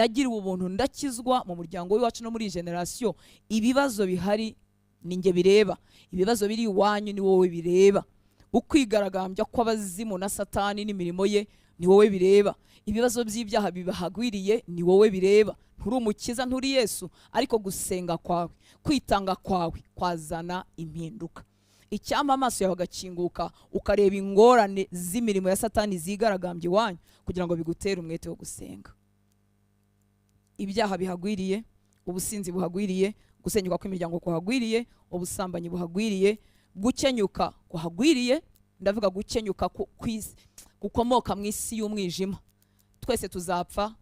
ndagiriwe ubuntu ndakizwa mu muryango w'iwacu no muri generation. Ibibazo bihari ni nge bireba, ibibazo biri iwanyu ni wowe bireba, ukwigaragambya kw'abazimu na satani n'imirimo ye ni wowe bireba, ibibazo by'ibyaha bibahagwiriye ni wowe bireba. Nturi umukiza, nturi Yesu, ariko gusenga kwawe, kwitanga kwawe kwazana impinduka. Icyama amaso yawe agakinguka ukareba ingorane z'imirimo ya satani zigaragambye iwanyu kugira ngo bigutere umwete wo gusenga. Ibyaha bihagwiriye, ubusinzi buhagwiriye, gusenyuka kw'imiryango kuhagwiriye, ubusambanyi buhagwiriye, gukenyuka kuhagwiriye. Ndavuga gukenyuka gukomoka mu isi y'umwijima. Twese tuzapfa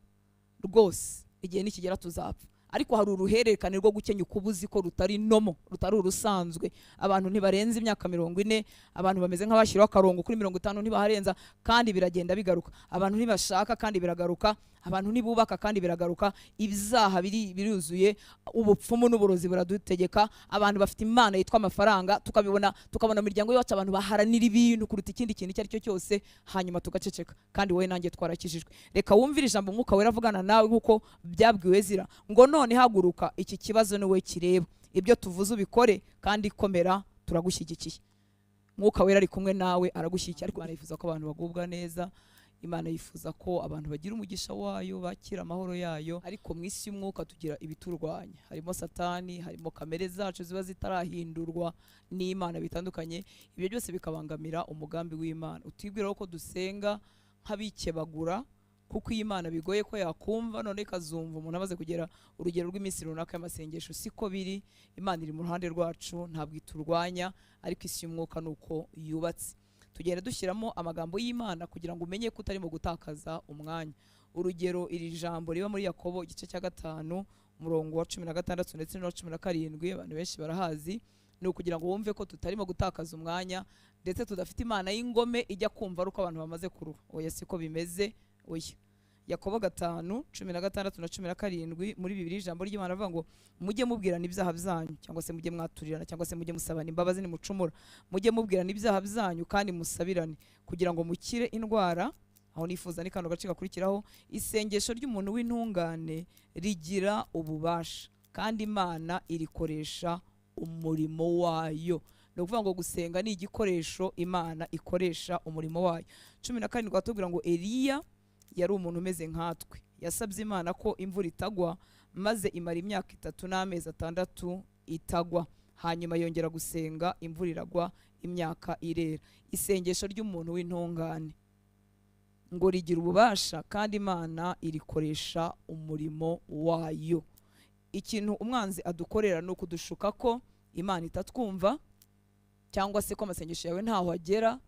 rwose, igihe nikigera tuzapfa, ariko hari uruhererekane rwo gukenyuka ubuzi ko rutari nomo, rutari urusanzwe. Abantu ntibarenza imyaka 40, abantu bameze nk'abashyiraho akarongo kuri 50 ntibaharenza, kandi biragenda bigaruka. Abantu ntibashaka kandi biragaruka, abantu ntibubaka kandi biragaruka. Ibyaha biruzuye, ubupfumu n'uburozi buradutegeka. Abantu bafite imana yitwa amafaranga, tukabona mu miryango yacu abantu baharanira ibintu kuruta ikindi kintu icyo ari cyo cyose, hanyuma tugaceceka. Kandi wowe nanjye twarakijijwe. Reka wumvire ijambo Umwuka Wera avugana nawe nkuko byabwiwe Ezira ngo none haguruka, iki kibazo niwe kireba, ibyo tuvuze ubikore kandi komera, turagushyigikiye. Mwuka Wera ari kumwe nawe aragushyigikiye. Ariko Imana yifuza ko abantu bagubwa neza, Imana yifuza ko abantu bagira umugisha wayo, bakira amahoro yayo. Ariko mu isi y'umwuka tugira ibiturwanya, harimo satani, harimo kamere zacu ziba zitarahindurwa n'Imana bitandukanye. Ibyo byose bikabangamira umugambi w'Imana. Utibwira ko dusenga nk'abikebagura, kuko Imana bigoye ko yakumva none ikazumva umuntu amaze kugera urugero rw'iminsi runaka y'amasengesho. Siko biri. Imana iri mu ruhande rwacu, ntabwo iturwanya, ariko isi y'umwuka nuko yubatse. Tugenda dushyiramo amagambo y'Imana kugira ngo umenye ko utarimo gutakaza umwanya. Urugero, iri jambo riba muri Yakobo igice cya 5 umurongo wa 16 ndetse no 17, abantu benshi barahazi. Ni ukugira ngo wumve ko tutarimo gutakaza umwanya, ndetse tudafite imana y'ingome ijya kumva ari uko abantu bamaze kuruha. Oya, siko bimeze. Oya, Yakobo 5:16 na 17 muri Bibiliya ijambo ry'Imana avuga ngo mujye mubwirana ibyaha byanyu, cyangwa se mujye mwaturirana, cyangwa se mujye musabana imbabazi nimucumura. Mujye mubwirana ibyaha byanyu kandi musabirane kugira ngo mukire indwara. Aho nifuza ni kano gace gakurikiraho, isengesho ry'umuntu w'intungane rigira ububasha kandi Imana irikoresha umurimo wayo. Ni ukuvuga ngo gusenga ni igikoresho Imana ikoresha umurimo wayo. 17 batubwira ngo Eliya yari umuntu umeze nkatwe, yasabye Imana ko imvura itagwa, maze imara imyaka 3 n'amezi 6 itagwa. Hanyuma yongera gusenga, imvura iragwa, imyaka irera. Isengesho ry'umuntu w'intungane ngo rigira ububasha kandi Imana irikoresha umurimo wayo. Ikintu umwanzi adukorera ni ukudushuka ko Imana itatwumva, cyangwa se ko amasengesho yawe ntaho agera,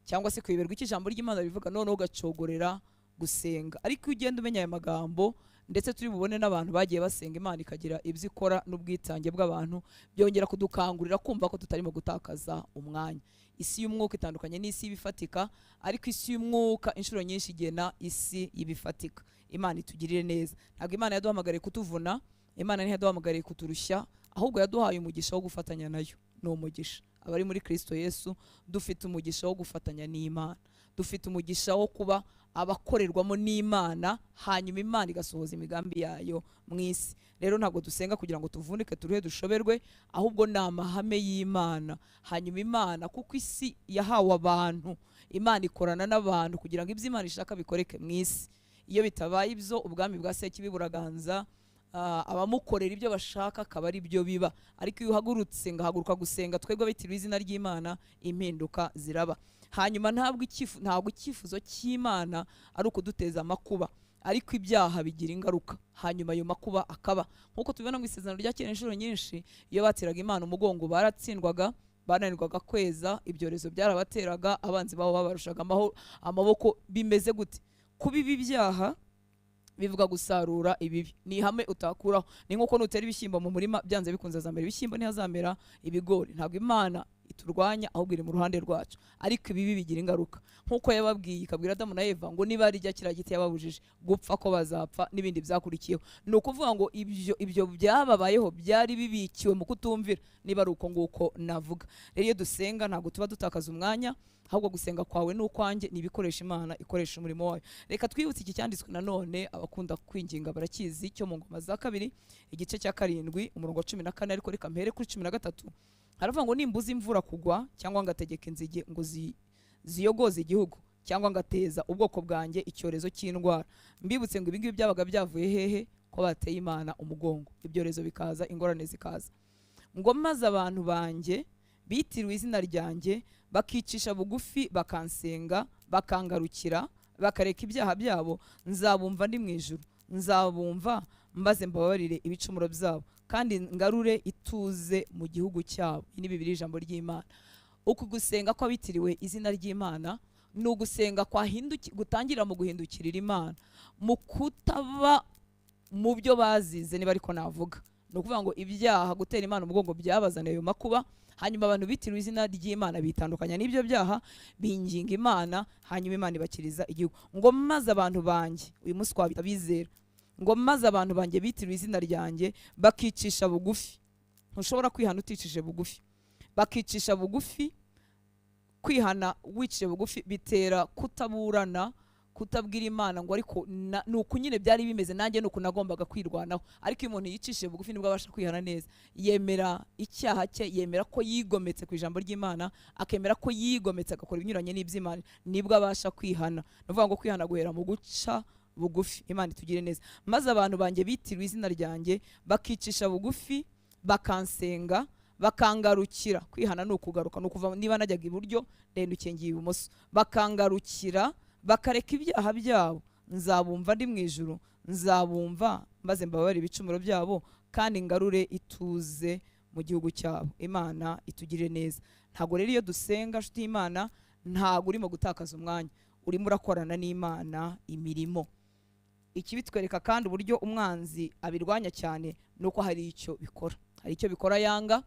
cyangwa se kwiberwa iki ijambo ry'Imana bivuga none ugacogorera gusenga. Ariko ugenda umenya aya magambo, ndetse turi bubone n'abantu bagiye basenga, Imana ikagira ibyo ikora n'ubwitange bw'abantu, byongera kudukangurira kumva ko tutarimo gutakaza umwanya. Isi y'umwuka itandukanye n'isi y'ibifatika, ariko isi y'umwuka inshuro nyinshi igena isi y'ibifatika. Imana itugirire neza. Ntabwo Imana yaduhamagariye kutuvuna, Imana ntiyaduhamagariye kuturushya, ahubwo yaduhaye umugisha wo gufatanya nayo. Ni umugisha. Abari muri Kristo Yesu dufite umugisha wo gufatanya n'Imana, dufite umugisha wo kuba abakorerwamo n'Imana, hanyuma Imana igasohoza imigambi yayo mu isi. Rero ntabwo dusenga kugira ngo tuvunike turuhe dushoberwe, ahubwo ni amahame y'Imana. Hanyuma Imana, kuko isi yahawe abantu, Imana ikorana n'abantu kugira ngo ibyo Imana ishaka bikoreke mu isi. Iyo bitabaye ibyo, ubwami bwa Sekibi buraganza, abamukorera ibyo bashaka akaba ari byo biba. Ariko iyo uhagurutse ngahaguruka gusenga, twebwe bitiriwe izina ry'Imana, impinduka ziraba. Hanyuma ntabwo icyifuzo cy'Imana ari ukuduteza amakuba, ariko ibyaha bigira ingaruka, hanyuma ayo makuba akaba. Nkuko tubibona mu isezerano rya kera, inshuro nyinshi iyo bateraga Imana umugongo baratsindwaga, bananirwaga kweza, ibyorezo byarabateraga, abanzi babo babarushaga amaboko. Bimeze gute? Kuba ibi byaha bivuga gusarura ibibi. Ni ihame utakuraho. Ni nkuko nutera ibishyimbo mu murima, byanze bikunze azamera ibishyimbo, ntihazamera ibigori. Ntabwo Imana iturwanya, ahubwo iri mu ruhande rwacu. Ariko ibibi bigira ingaruka, nk'uko yababwiye ikabwira Adamu na Eva ngo niba arya kiriya giti yababujije gupfa ko bazapfa n'ibindi byakurikiyeho. Ni ukuvuga ngo ibyo byababayeho byari bibikiwe mu kutumvira, niba ari uko nguko navuga. Rero iyo dusenga ntabwo tuba dutakaza umwanya, ahubwo gusenga kwawe n'ukwanjye ni ibikoresha Imana ikoresha umurimo wayo. Reka twibutse iki cyanditswe nanone, abakunda kwinginga barakizi, cyo mu Ngoma za kabiri igice cya 7 umurongo wa 14, ariko reka mpere kuri 13. Haravuga ngo nimbuza imvura kugwa cyangwa ngategeka inzige ngo ziyogoze igihugu, cyangwa ngateza ubwoko bwanjye icyorezo cy'indwara. Mbibutse ngo ibingibi byabaga byavuye hehe? Ko bateye Imana umugongo, ibyorezo bikaza, ingorane zikaza. Ngo maze abantu banjye bitiriwe izina ryanjye bakicisha bugufi bakansenga bakangarukira bakareka ibyaha byabo, nzabumva ndi mu ijuru, nzabumva maze mbabarire ibicumuro byabo, kandi ngarure ituze mu gihugu cyabo. Ni Bibiliya ijambo ry'Imana. Uku gusenga ko bitiriwe izina ry'Imana ni ugusenga gutangira mu guhindukirira Imana, mu kutaba mu byo bazize, niba ariko navuga. Ni ukuvuga ngo ibyaha gutera Imana umugongo byabazaniye ayo makuba, hanyuma abantu bitiriwe izina ry'Imana bitandukanya n'ibyo byaha, binginga Imana, hanyuma Imana ibakiriza igihugu. Ngo maze abantu banjye, uyu munsi twabita bizera, ngo maze abantu banjye bitiriwe izina ryanjye bakicisha bugufi. Ntushobora kwihana uticishije bugufi. Bakicisha bugufi. Kwihana wicishije bugufi bitera kutaburana, kutabwira Imana ngo ariko nuko nyine byari bimeze, nanjye nuko nagombaga kwirwanaho. Ariko iyo umuntu yicishije bugufi nibwo abasha kwihana neza, yemera icyaha cye, yemera ko yigometse ku ijambo ry'Imana, akemera ko yigometse agakora ibinyuranye n'iby'Imana, nibwo abasha kwihana. Ni ukuvuga ngo kwihana guhera mu guca bugufi. Imana itugire neza. Maze abantu banjye bitiriwe izina ryanjye bakicisha bugufi bakansenga bakangarukira. Kwihana ni ukugaruka, ni ukuva niba najyaga iburyo ndendukiye ngiye ibumoso, bakangarukira bakareka ibyaha byabo, nzabumva ndi mu ijuru, nzabumva maze mbabarire ibicumuro byabo, kandi ngarure ituze mu gihugu cyabo. Imana itugire neza. Ntabwo rero iyo dusenga nshuti y'Imana, ntabwo urimo gutakaza umwanya, urimo urakorana n'Imana imirimo. Iki bitwereka kandi uburyo umwanzi abirwanya cyane, nuko hari icyo bikora. Hari icyo bikora yanga,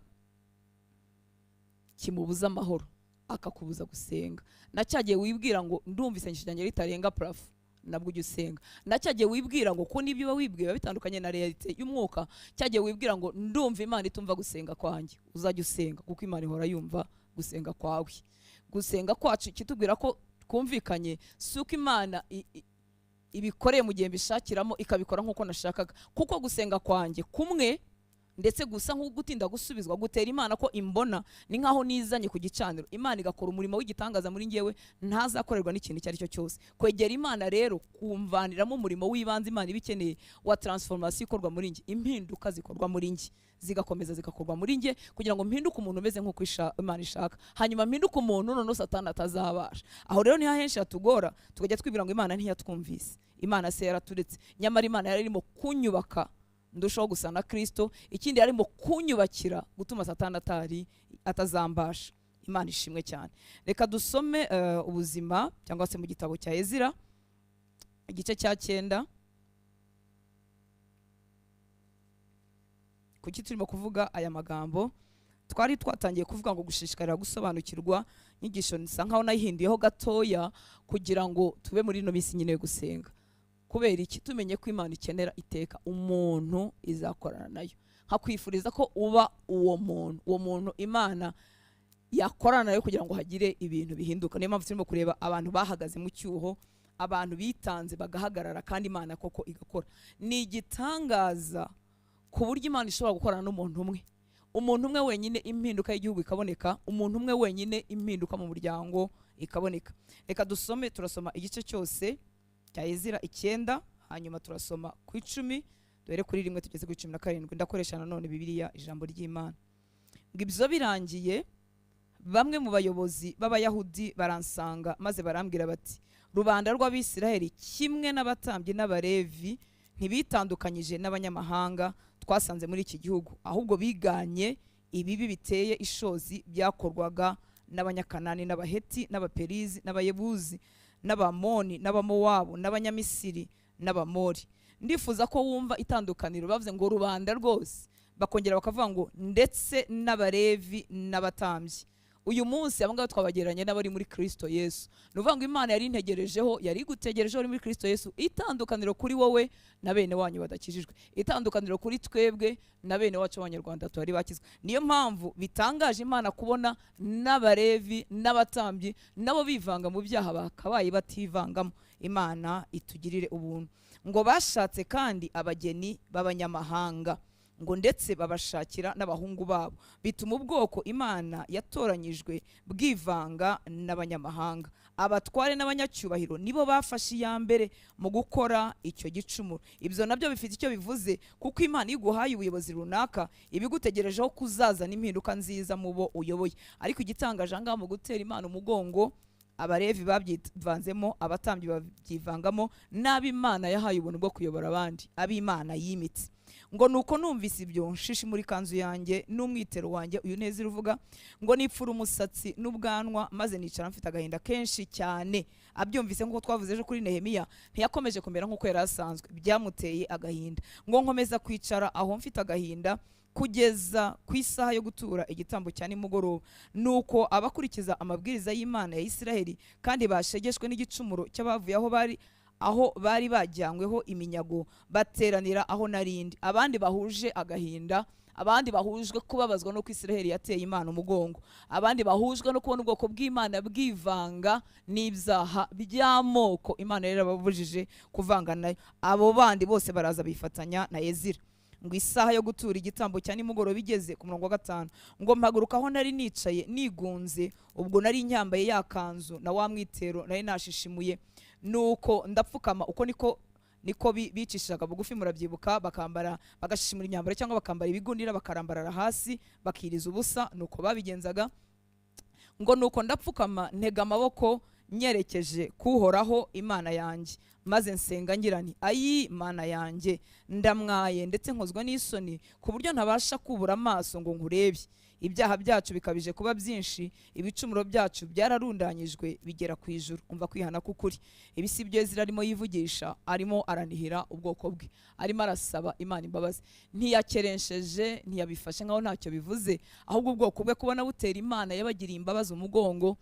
kimubuza amahoro, akakubuza gusenga. Nacyagiye wibwira ngo ndumva isengesho ryanjye ritarenga parafo, nabwo ujye usenga. Nacyagiye wibwira ngo ko nibyo wibwira bitandukanye na realite y'umwuka, cyagiye wibwira ngo ndumva Imana itumva gusenga kwanjye, uzajya usenga, kuko Imana ihora yumva gusenga kwawe. Gusenga kwacu kitubwira ko twumvikanye, si uko Imana ibikoreye mu gihe mbishakiramo ikabikora nk'uko nashakaga, kuko gusenga kwanjye kumwe ndetse gusa nk'ugutinda gusubizwa gutera Imana ko imbona, ni nkaho nizanye ku gicaniro, Imana igakora umurimo w'igitangaza muri ngewe, ntazakorerwa n'ikintu icyo ari cyo cyose. Kwegera Imana rero kumvaniramo umurimo w'ibanze Imana ibikeneye wa transformation ikorwa muri nge, impinduka zikorwa muri nge, zigakomeza zigakorwa muri nge, kugira ngo mpinduke umuntu umeze nk'uko Imana ishaka, hanyuma mpinduke umuntu none Satani atazabasha. Aho rero niho henshi hatugora, tukajya twibwira ngo Imana ntiyatwumvise, Imana se yaraturetse. Nyamara Imana yari irimo kunyubaka ndushaho gusa na Kristo, ikindi yarimo kunyubakira gutuma Satani atazambasha. Imana ishimwe cyane. Reka dusome ubuzima cyangwa se mu gitabo cya Ezira igice cya 9. Kuki turimo kuvuga aya magambo? Twari twatangiye kuvuga ngo gushishikarira gusobanukirwa inyigisho, nisa nkaho nayihinduyeho gatoya kugira ngo tube muri no minsi nyine yo gusenga. Kubera iki? Tumenye ko Imana ikenera iteka umuntu izakorana nayo, hakwifuriza ko uba uwo muntu Imana yakorana nayo kugira ngo hagire ibintu bihinduka. Niyo mpamvu turimo kureba abantu bahagaze mu cyuho, abantu bitanze bagahagarara, kandi Imana koko igakora. Ni igitangaza ku buryo Imana ishobora gukorana n'umuntu umwe, umuntu umwe wenyine impinduka y'igihugu ikaboneka, umuntu umwe wenyine impinduka mu muryango ikaboneka. Reka dusome, turasoma igice cyose cya Ezira 9, hanyuma turasoma ku 10, duhere kuri 1 tugeze ku 17. Ndakoresha nanone Bibiliya ijambo ry'Imana. Ngo ibyo birangiye, bamwe mu bayobozi b'Abayahudi baransanga, maze barambwira bati, rubanda rw'Abisiraheli kimwe n'abatambyi n'Abalevi ntibitandukanyije n'abanyamahanga twasanze muri iki gihugu, ahubwo biganye ibibi biteye ishozi byakorwaga n'Abanyakanani n'Abaheti n'Abaperizi n'Abayebuzi n'Abamoni n'Abamowabu n'Abanyamisiri n'Abamori. Ndifuza ko wumva itandukaniro. Bavuze ngo rubanda rwose, bakongera bakavuga ngo ndetse n'Abalevi n'abatambyi. uyu munsi abangaba twabagereranya n'abari muri Kristo Yesu. Nuvuga ngo Imana yari integerejeho, yari gutegerejeho uri muri Kristo Yesu. Itandukaniro kuri wowe na bene wanyu badakijijwe, itandukaniro kuri twebwe na bene wacu abanyarwanda twari bakizwe. Niyo mpamvu bitangaje Imana kubona n'abarevi n'abatambyi nabo bivanga mu byaha bakabaye bativangamo. Imana itugirire ubuntu. Ngo bashatse kandi abageni b'abanyamahanga, ngo ndetse babashakira n'abahungu babo, bituma ubwoko Imana yatoranyijwe bwivanga n'abanyamahanga. Abatware n'abanyacyubahiro nibo bafashe iya mbere mu gukora icyo gicumuro. Ibyo nabyo bifite icyo bivuze, kuko Imana iguhaye ubuyobozi runaka ibigutegerejeho kuzazana impinduka nziza mu bo uyoboye. Ariko igitangaje ahangaha mu gutera Imana umugongo, abarevi babyivanzemo, abatambyi babyivangamo, n'ab'Imana yahaye ubuntu bwo kuyobora abandi, ab'Imana yimitse. Ngo nuko numvise ibyo nshishi muri kanzu yanjye n'umwitero wanjye, uyu neza iruvuga, ngo nipfura umusatsi n'ubwanwa, maze nicara mfite agahinda kenshi cyane. Abyumvise nk'uko twavuze ejo kuri Nehemiya, ntiyakomeje kumera nk'uko yari asanzwe, byamuteye agahinda. Ngo nkomeza kwicara aho mfite agahinda kugeza ku isaha yo gutura igitambo cya nimugoroba. Nuko abakurikiza amabwiriza y'Imana ya Isiraheli kandi bashegeshwe n'igicumuro cy'abavuye aho bari bajyanyweho iminyago, bateranira aho narindi. Abandi bahuje agahinda, abandi bahujwe kubabazwa no Isiraheli yateye Imana umugongo, abandi bahujwe no kubona ubwoko bw'Imana bwivanga n'ibyaha by'amoko Imana yari yarababujije kuvanga nayo. Abo bandi bose baraza bifatanya na Ezira. Ngo isaha yo gutura igitambo cya nimugoroba igeze ku murongo wa 5, ngo mpaguruka aho nari nicaye nigunze, ubwo nari nyambaye ya kanzu na wa mwitero nari nashishimuye. Nuko ndapfukama, uko niko bicishaga bugufi, murabyibuka, bakambara bagashishimura imyambaro cyangwa bakambara ibigundira bakarambarara hasi bakiriza ubusa. Nuko babigenzaga. Ngo nuko ndapfukama ntega amaboko nyerekeje kuhoraho Imana yanjye, maze nsenga ngira nti ayi Mana yanjye, ndamwaye ndetse nkozwa n'isoni ku buryo ntabasha kubura amaso ngo nkurebe. Ibyaha byacu bikabije kuba byinshi, ibicumuro byacu byararundanyijwe bigera ku ijuru. Umva kwihana k'ukuri. Ibi si byo Ezira arimo yivugisha, arimo aranihira ubwoko bwe, arimo arasaba Imana imbabazi. Ntiyakerensheje, ntiyabifashe nkaho ntacyo bivuze, ahubwo ubwoko bwe kubona butera Imana yabagiriye imbabazi umugongo.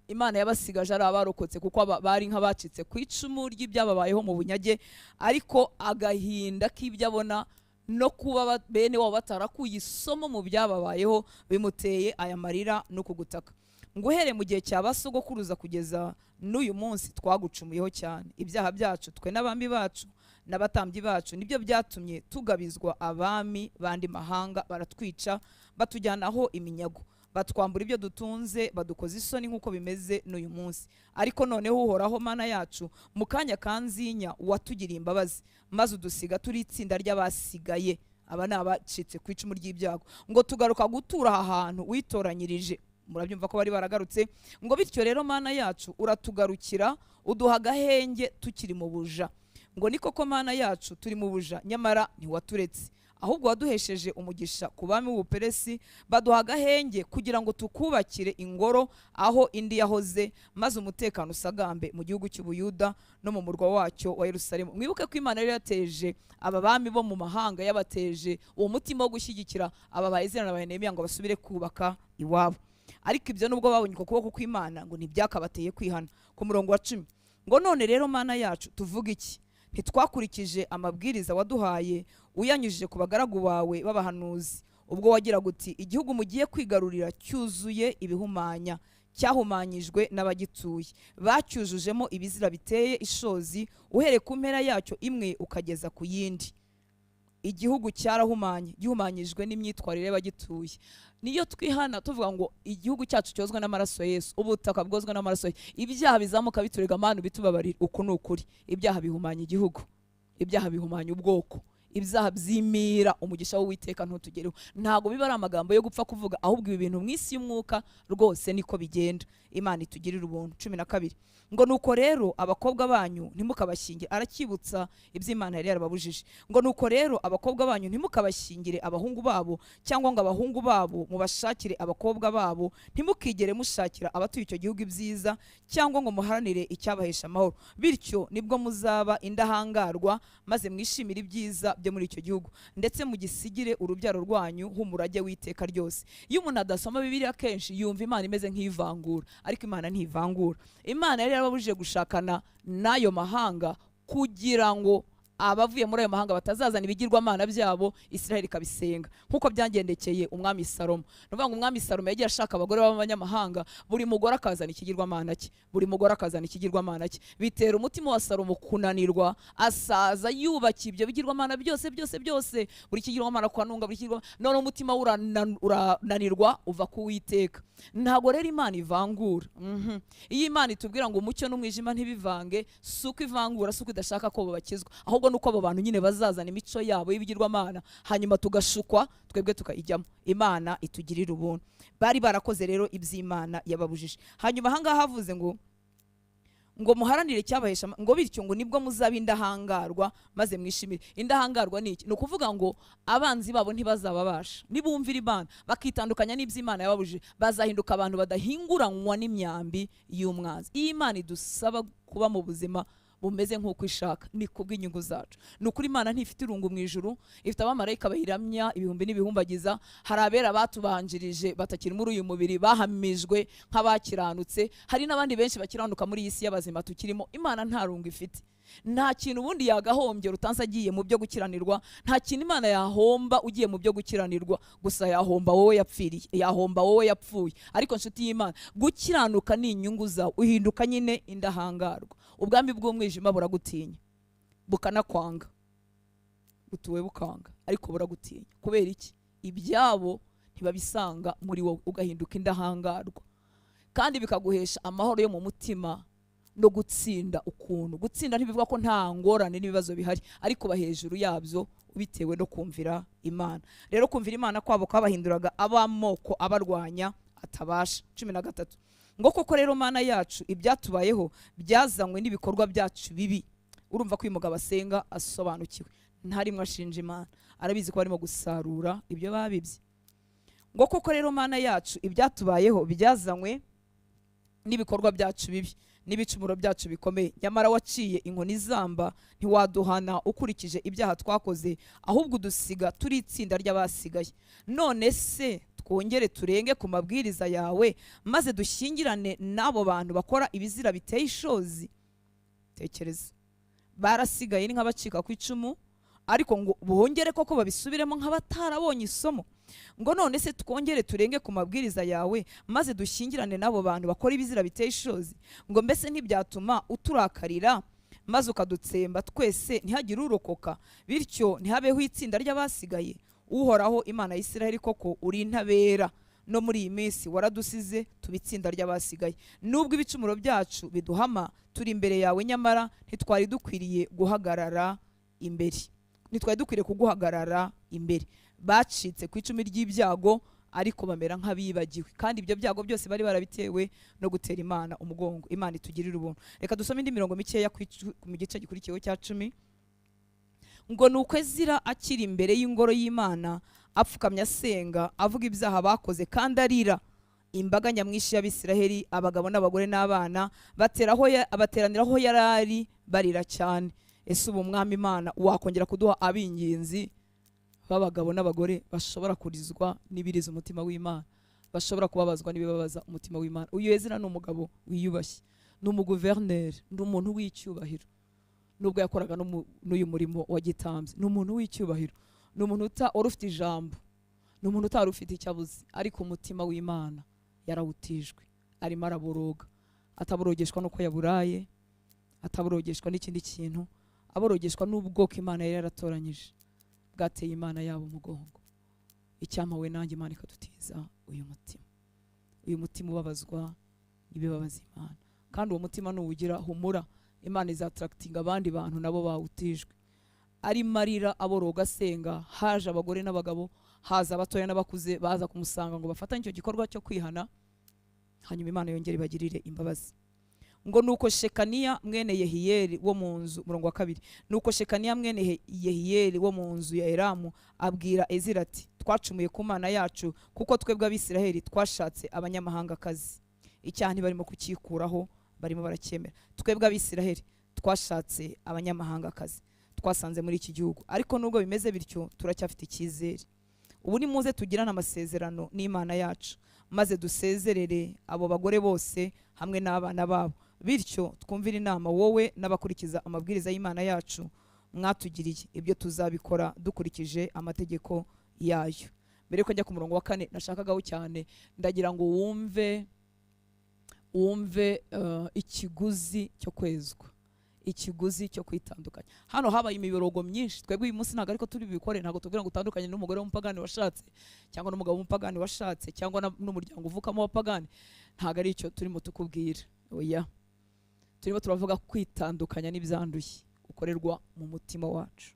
Imana yabasigaje ari abarokotse, kuko bari nk'abacitse ku icumu ry'ibyababayeho mu bunyage, ariko agahinda k'ibyo abona no kuba bene wabo batarakuye isomo mu byababayeho bimuteye aya marira no kugutaka. Ngo uhere mu gihe cya basogokuruza kugeza n'uyu munsi twagucumuyeho cyane. Ibyaha byacu twe n'abami bacu n'abatambyi bacu nibyo byatumye tugabizwa abami bandi mahanga, baratwica batujyanaho iminyago, batwambura ibyo dutunze, badukoza isoni nk'uko bimeze n'uyu munsi. Ariko noneho Uhoraho Mana yacu, mu kanya kanzinya watugiriye imbabazi, maze udusiga turi itsinda ry'abasigaye. Aba ni abacitse ku icumu ry'ibyago. Ngo tugaruka gutura aha hantu witoranyirije. Murabyumva ko bari baragarutse. Ngo bityo rero Mana yacu, uratugarukira uduha agahenge tukiri mu buja. Ngo ni koko Mana yacu, turi mu buja, nyamara ntiwaturetse, ahubwo waduhesheje umugisha ku bami w'Ubuperesi, baduha agahenge kugira ngo tukubakire ingoro aho indi yahoze, maze umutekano usagambe mu gihugu cy'Ubuyuda no mu murwa wacyo wa Yerusalemu. Mwibuke ko Imana yari yateje aba bami bo mu mahanga, yabateje uwo mutima wo gushyigikira aba ba Ezira na ba Nehemiya ngo basubire kubaka iwabo. Ariko ibyo nubwo babonye uko kuboko kw'Imana, ngo ntibyakabateye kwihana. Ku murongo wa 10, ngo none rero Mana yacu, tuvuga iki? Ntitwakurikije amabwiriza waduhaye uyanyujije ku bagaragu bawe b'abahanuzi, ubwo wagira guti igihugu mugiye kwigarurira cyuzuye ibihumanya, cyahumanyijwe n'abagituye, bacyujujemo ibizira biteye ishozi, uhereye ku mpera yacyo imwe ukageza ku yindi. Igihugu cyarahumanye, gihumanyijwe n'imyitwarire y'abagituye. Niyo twihana tuvuga ngo igihugu cyacu cyozwa n'amaraso ya Yesu, ubutaka bwozwa n'amaraso ye, ibyaha bizamuka biturega Mana bitubabarira. Uku ni ukuri. Ibyaha bihumanya igihugu, ibyaha bihumanya ubwoko, ibyaha byimira umugisha w'Uwiteka ntutugereho. Ntago biba ari amagambo yo gupfa kuvuga, ahubwo ibi bintu mu isi y'umwuka rwose niko bigenda. Imana itugirira ubuntu. 12, ngo nuko rero abakobwa banyu ntimukabashyingire. Arakibutsa iby'Imana yari yarababujije. Ngo nuko rero abakobwa banyu ntimukabashyingire abahungu babo, cyangwa ngo abahungu babo mubashakire abakobwa babo. Ntimukigere mushakira abatuye icyo gihugu ibyiza, cyangwa ngo muharanire icyabahesha amahoro. Bityo nibwo muzaba indahangarwa, maze mwishimire ibyiza byo muri icyo gihugu, ndetse mugisigire urubyaro rwanyu h'umurage w'iteka ryose. Iyo umuntu adasoma Bibiliya kenshi yumva Imana imeze nk'ivangura, ariko Imana ntivangura. Imana yari yarababujije gushakana n'ayo mahanga kugira ngo abavuye muri ayo mahanga batazazana ibigirwamana byabo Isiraheli ikabisenga, nk'uko byagendekeye umwami Salomo. Ni ukuvuga ngo umwami Salomo yagiye ashaka abagore b'abanyamahanga, buri mugore akazana ikigirwamana cye, buri mugore akazana ikigirwamana cye, bitera umutima wa Salomo kunanirwa, asaza yubakiye ibyo bigirwamana byose, buri kigirwamana kwa nunga, buri kigirwamana, none umutima urananirwa uva ku Uwiteka. Ntabwo rero Imana ivangura. Iyo Imana itubwira ngo umucyo n'umwijima ntibivange, suko ivangura, suko idashaka ko bakizwa, ahubwo nuko abo bantu nyine bazazana imico yabo y'ibigirwamana, hanyuma tugashukwa, twebwe tukayijyamo. Imana itugirira ubuntu. Bari barakoze rero iby'Imana yababujije. Hanyuma ahangaha havuze ngo muharanire icyabahesha, ngo bityo ngo nibwo muzaba indahangarwa maze mwishimire. Indahangarwa ni iki? Ni ukuvuga ngo abanzi babo ntibazababasha. Nibumvira Imana bakitandukanya n'iby'Imana yababujije, bazahinduka abantu badahinguranywa n'imyambi y'umwanzi. Iyo Imana idusaba kuba mu buzima bumeze nk'uko ishaka, ni kubw'inyungu zacu. Ni ukuri Imana ntifite irungu mu ijuru, ifite abamarayika bayiramya ibihumbi n'ibihumbagiza. Hari abera batubanjirije batakiri muri uyu mubiri, bahamijwe nk'abakiranutse. Hari n'abandi benshi bakiranuka muri iyi si y'abazima tukirimo. Imana nta rungu ifite. Nta kintu ubundi yagahombye rutanze agiye mu byo gukiranirwa. Nta kintu Imana yahomba ugiye mu byo gukiranirwa, gusa yahomba wowe yapfiriye, yahomba wowe yapfuye. Ariko nshuti y'Imana, gukiranuka ni inyungu zawe, uhinduka nyine indahangarwa. Ubwami bw'umwijima buragutinya, bukanakwanga, butuwe bukanga, ariko buragutinya. Kubera iki? Ibyabo ntibabisanga muri wowe, ugahinduka indahangarwa, kandi bikaguhesha amahoro yo mu mutima no gutsinda. Ukuntu gutsinda ntibivuga ko nta ngorane n'ibibazo bihari, ariko bahejuru yabyo bitewe no kumvira Imana. Rero kumvira Imana kwabo kwabahinduraga ab'amoko abarwanya atabasha. 13 ngo koko rero Mana yacu ibyatubayeho byazanywe n'ibikorwa byacu bibi. Urumva ko uyu mugabo asenga asobanukiwe, ntarimwe ashinja Imana, arabizi ko barimo gusarura ibyo babibye. Ngo koko rero Mana yacu ibyatubayeho byazanywe n'ibikorwa byacu bibi n'ibicumuro byacu bikomeye, nyamara waciye inkoni zamba ntiwaduhana ukurikije ibyaha twakoze, ahubwo udusiga turi itsinda ry'abasigaye. None se twongere turenge ku mabwiriza yawe, maze dushyingirane n'abo bantu bakora ibizira biteye ishozi? Tekereza, barasigaye ni nk'abacika ku icumu, ariko ngo bongere koko babisubiremo nk'abatarabonye isomo. Ngo none se twongere turenge ku mabwiriza yawe, maze dushyingirane n'abo bantu bakora ibizira biteye ishozi? Ngo mbese ntibyatuma uturakarira maze ukadutsemba twese ntihagire urokoka, bityo ntihabeho itsinda ry'abasigaye? Uhoraho Imana ya Isiraheli, koko uri intabera, no muri iyi minsi waradusize tuba itsinda ry'abasigaye. Nubwo ibicumuro byacu biduhama turi imbere yawe, nyamara ntitwari dukwiriye guhagarara imbere, ntitwari dukwiriye kuguhagarara imbere. Bacitse ku icumi ry'ibyago, ariko bamera nk'abibagiwe, kandi ibyo byago byose bari barabitewe no gutera Imana umugongo. Imana itugirira ubuntu. Reka dusome indi mirongo mikeya mu gice gikurikiyeho cya 10. Ngo nuko Ezira akiri imbere y'ingoro y'Imana apfukamye asenga, avuga ibyaha bakoze kandi arira, imbaga nyamwinshi y'Abisiraheli, abagabo n'abagore n'abana, bateranira aho yari ari barira cyane. Ese ubu Mwami Imana wakongera kuduha ab'ingenzi b'abagabo n'abagore bashobora kurizwa n'ibiriza umutima w'Imana, bashobora kubabazwa n'ibibabaza umutima w'Imana? Uyu Ezira ni umugabo wiyubashye, ni umuguverineri, ni umuntu w'icyubahiro. Nubwo yakoraga n'uyu murimo wa gitambyi, ni umuntu w'icyubahiro, ni umuntu wari ufite ijambo, ni umuntu utari ufite icyo abuze, ariko umutima w'Imana yarawutijwe. Arimo araboroga, ataborogeshwa nuko yaburaye, ataborogeshwa n'ikindi kintu, aborogeshwa n'ubwoko Imana yari yaratoranyije bwateye Imana yabo umugongo. Icyampa we nanjye Imana ikadutiza uyu mutima ubabazwa n'ibibabaza Imana, kandi uwo mutima nuwugira, humura, Imana izatarakitinga abandi bantu nabo bawutijwe. Ari marira aboroga asenga, haje abagore n'abagabo, haza abatoya n'abakuze, baza kumusanga ngo bafatanye icyo gikorwa cyo kwihana, hanyuma Imana yongere ibagirire imbabazi. Ngo nuko Shekaniya mwene Yehiyeli wo mu nzu, murongo wa 2, nuko Shekaniya mwene Yehiyeli wo mu nzu ya Elamu abwira Ezira ati, twacumuye ku Mana yacu, kuko twebwe Abisiraheli twashatse abanyamahangakazi. Icyaha ntibarimo kukikuraho, barimo baracyemera. Twebwe Abisiraheli twashatse abanyamahangakazi, twasanze muri iki gihugu. Ariko nubwo bimeze bityo turacyafite icyizere. Ubu ni muze tugirane amasezerano n'Imana yacu, maze dusezerere abo bagore bose hamwe n'abana babo, bityo twumvire inama wowe n'abakurikiza amabwiriza y'Imana yacu mwatugiriye. Ibyo tuzabikora dukurikije amategeko yayo. Mbere ko njya ku murongo wa 4 nashakagaho cyane, ndagira ngo wumve ikiguzi cyo kwezwa, ikiguzi cyo kwitandukanya. Hano habaye imiborogo myinshi. Twebwe uyu munsi ntabwo ariko turi bikore, ntabwo tubwira ngo utandukanye n'umugore w'umupagani washatse cyangwa n'umugabo w'umupagani washatse cyangwa n'umuryango uvukamo w'abapagani. Ntabwo ari icyo turimo tukubwira. Oya, turimo turavuga kwitandukanya n'ibyanduye ukorerwa mu mutima wacu,